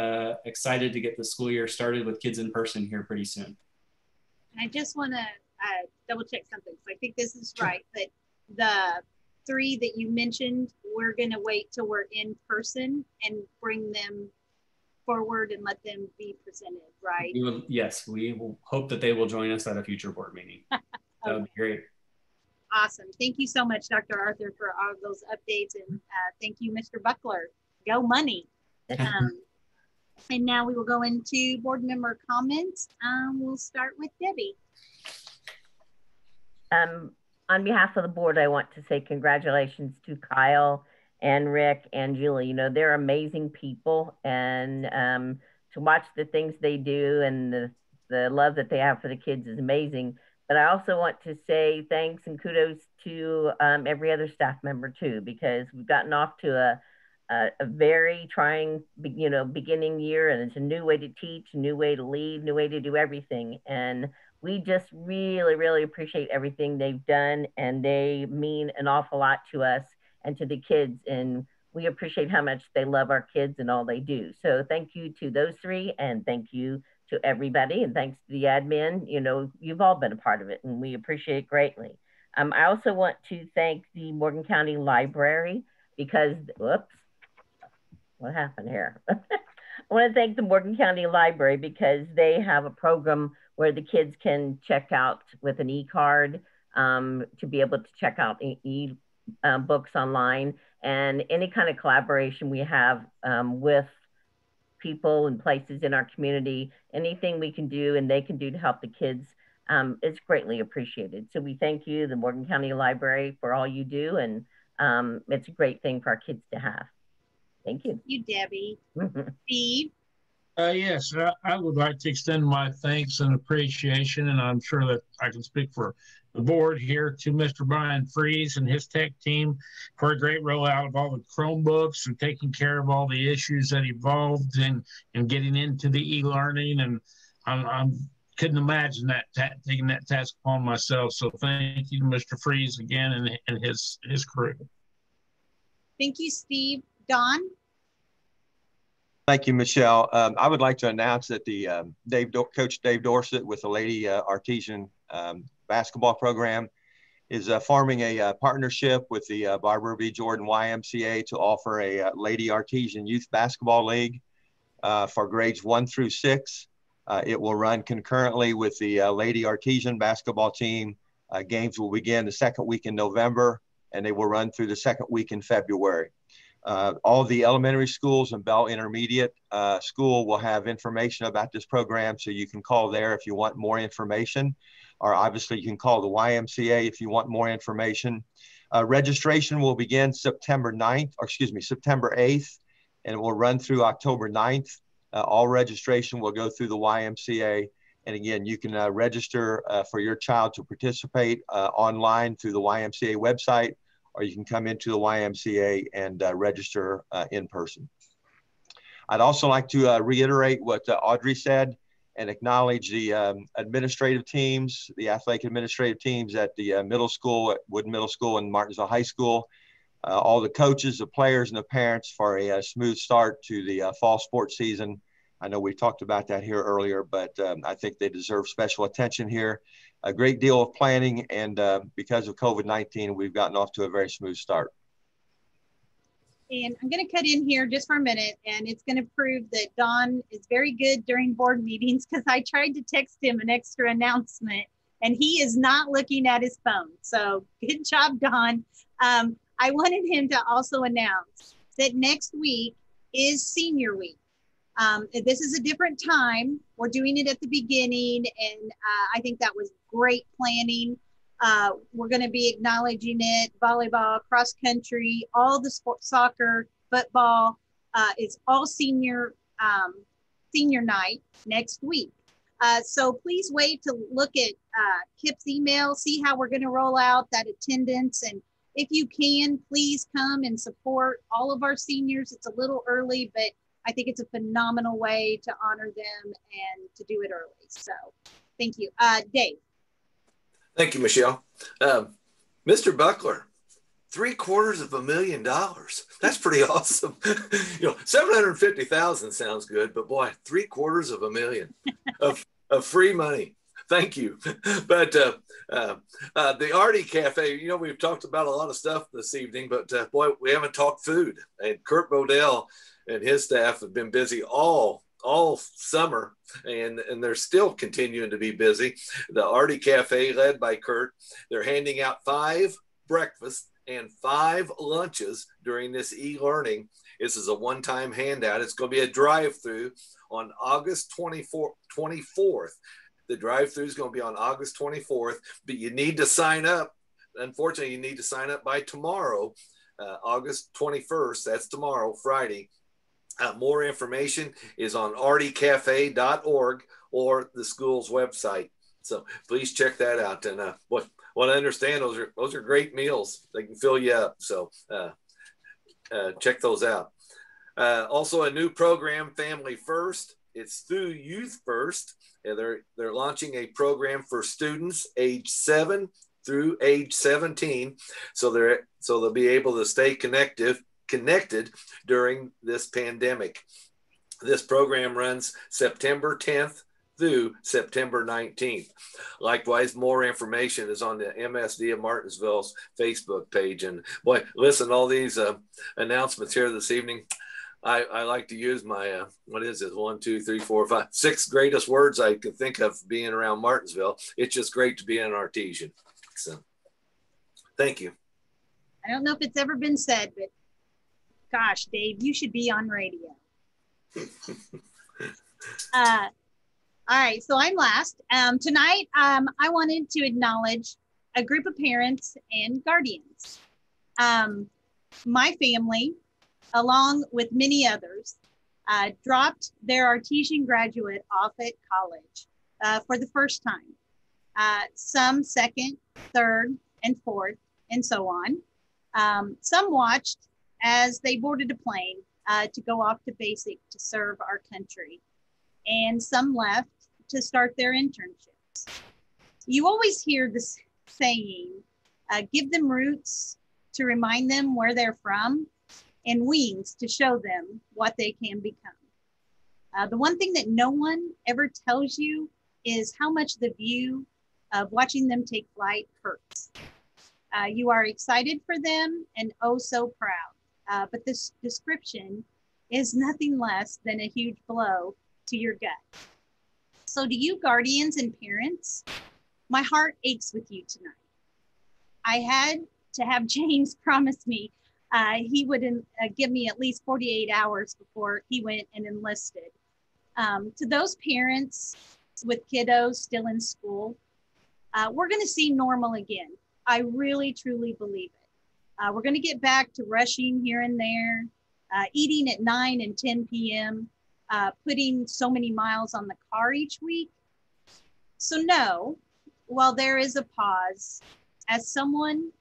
excited to get the school year started with kids in person here pretty soon. I just want to double check something. So I think this is right, but the 3 that you mentioned, we're going to wait till we're in person and bring them forward and let them be presented, right? Yes, we will hope that they will join us at a future board meeting. That would be great. Awesome. Thank you so much, Dr. Arthur, for all of those updates. And thank you, Mr. Buckler. Go Money. And now we will go into board member comments. We'll start with Debbie. On behalf of the board, I want to say congratulations to Kyle and Rick and Julie. You know, they're amazing people, and to watch the things they do and the love that they have for the kids is amazing. But I also want to say thanks and kudos to every other staff member too, because we've gotten off to a very trying, beginning year, and it's a new way to teach, a new way to lead, new way to do everything. And we just really, really appreciate everything they've done, and they mean an awful lot to us and to the kids. And we appreciate how much they love our kids and all they do. So thank you to those three, and thank you to everybody, and thanks to the admin. You know, you've all been a part of it, and we appreciate it greatly. I also want to thank the Morgan County Library because, whoops, what happened here? I want to thank the Morgan County Library because they have a program where the kids can check out with an e-card to be able to check out books online, and any kind of collaboration we have with people and places in our community, anything we can do and they can do to help the kids, it's greatly appreciated. So we thank you, the Morgan County Library, for all you do, and it's a great thing for our kids to have. Thank you. Thank you, Debbie. Steve? Yes, I would like to extend my thanks and appreciation, and I'm sure that I can speak for the board here, to Mr. Brian Freeze and his tech team for a great rollout of all the Chromebooks and taking care of all the issues that evolved in getting into the e-learning. And I couldn't imagine taking that task upon myself. So thank you to Mr. Freeze again and his crew. Thank you, Steve. Don? Thank you, Michelle. I would like to announce that the Coach Dave Dorsett with the Lady Artesian basketball program is forming a partnership with the Barbara B. Jordan YMCA to offer a Lady Artesian Youth Basketball League for grades 1 through 6. It will run concurrently with the Lady Artesian basketball team. Games will begin the second week in November, and they will run through the second week in February. All the elementary schools and Bell Intermediate School will have information about this program, so you can call there if you want more information, or obviously you can call the YMCA if you want more information. Registration will begin September 8th, and it will run through October 9th. All registration will go through the YMCA. And again, you can register for your child to participate online through the YMCA website, or you can come into the YMCA and register in person. I'd also like to reiterate what Audrey said and acknowledge the administrative teams, the athletic administrative teams at the middle school, at Wood Middle School and Martinsville High School, all the coaches, the players, and the parents for a smooth start to the fall sports season. I know we talked about that here earlier, but I think they deserve special attention here. A great deal of planning, and because of COVID-19, we've gotten off to a very smooth start. And I'm going to cut in here just for a minute, and it's going to prove that Don is very good during board meetings, because I tried to text him an extra announcement, and he is not looking at his phone. So good job, Don. I wanted him to also announce that next week is Senior Week. This is a different time. We're doing it at the beginning, and I think that was great planning. We're going to be acknowledging it. Volleyball, cross country, all the sports, soccer, football. It's all senior night next week. So please wait to look at Kip's email, see how we're going to roll out that attendance. And if you can, please come and support all of our seniors. It's a little early, but I think it's a phenomenal way to honor them and to do it early. So thank you. Dave. Thank you, Michelle. Mr. Buckler, $750,000. That's pretty awesome. You know, 750,000 sounds good, but boy, $750,000 of free money. Thank you. But the Artie Cafe, you know, we've talked about a lot of stuff this evening, but boy, we haven't talked food. And Kurt Bodell and his staff have been busy all summer, and they're still continuing to be busy. The Artie Cafe, led by Kurt, they're handing out 5 breakfasts and 5 lunches during this e-learning. This is a one-time handout. It's going to be a drive-through on August 24th. The drive-through is going to be on August 24th, but you need to sign up. Unfortunately, you need to sign up by tomorrow, August 21st. That's tomorrow, Friday. More information is on artiecafe.org or the school's website. So please check that out. And what I understand, those are great meals. They can fill you up. So check those out. Also, a new program, Family First. It's through Youth First. And they're launching a program for students age 7 through age 17. So they'll be able to stay connected during this pandemic. This program runs September 10th through September 19th. Likewise, more information is on the MSD of Martinsville's Facebook page. And boy, listen, all these announcements here this evening. I like to use my, what is it? 1, 2, 3, 4, 5, 6 greatest words I could think of being around Martinsville. It's just great to be an Artesian. So thank you. I don't know if it's ever been said, but gosh, Dave, you should be on radio. All right, so I'm last. Tonight, I wanted to acknowledge a group of parents and guardians. My family, along with many others, dropped their Artesian graduate off at college for the first time. Some second, third, and fourth, and so on. Some watched as they boarded a plane to go off to basic to serve our country. And some left to start their internships. You always hear this saying, give them roots to remind them where they're from, and wings to show them what they can become. The one thing that no one ever tells you is how much the view of watching them take flight hurts. You are excited for them and oh so proud, but this description is nothing less than a huge blow to your gut. So to you guardians and parents, my heart aches with you tonight. I had to have James promise me he would give me at least 48 hours before he went and enlisted. To those parents with kiddos still in school, we're going to see normal again. I really, truly believe it. We're going to get back to rushing here and there, eating at 9 and 10 p.m., putting so many miles on the car each week. So no, while there is a pause, as someone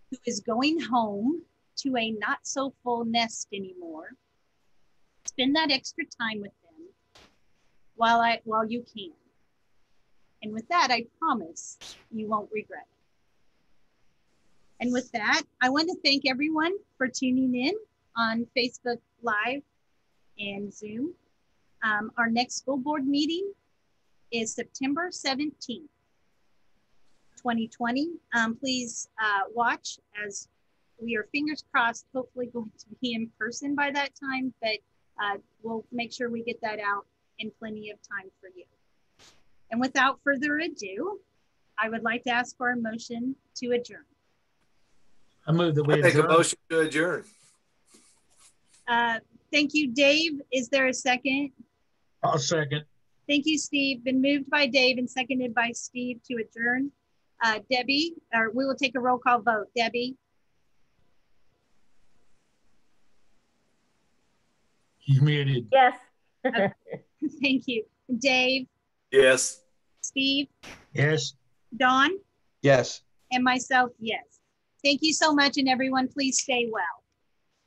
who is going home to a not so full nest anymore, spend that extra time with them while you can. And with that, I promise you won't regret it. And with that, I want to thank everyone for tuning in on Facebook Live and Zoom. Our next school board meeting is September 17th, 2020. Please watch, as we are fingers crossed, hopefully going to be in person by that time, but we'll make sure we get that out in plenty of time for you. And without further ado, I would like to ask for a motion to adjourn. I move that we adjourn. I make a motion to adjourn. Thank you, Dave. Is there a second? I'll second. Thank you, Steve. Been moved by Dave and seconded by Steve to adjourn. Debbie, or we will take a roll call vote. Debbie? He's muted. Yes. Okay. Thank you. Dave? Yes. Steve? Yes. Dawn? Yes. And myself, yes. Thank you so much, and everyone, please stay well.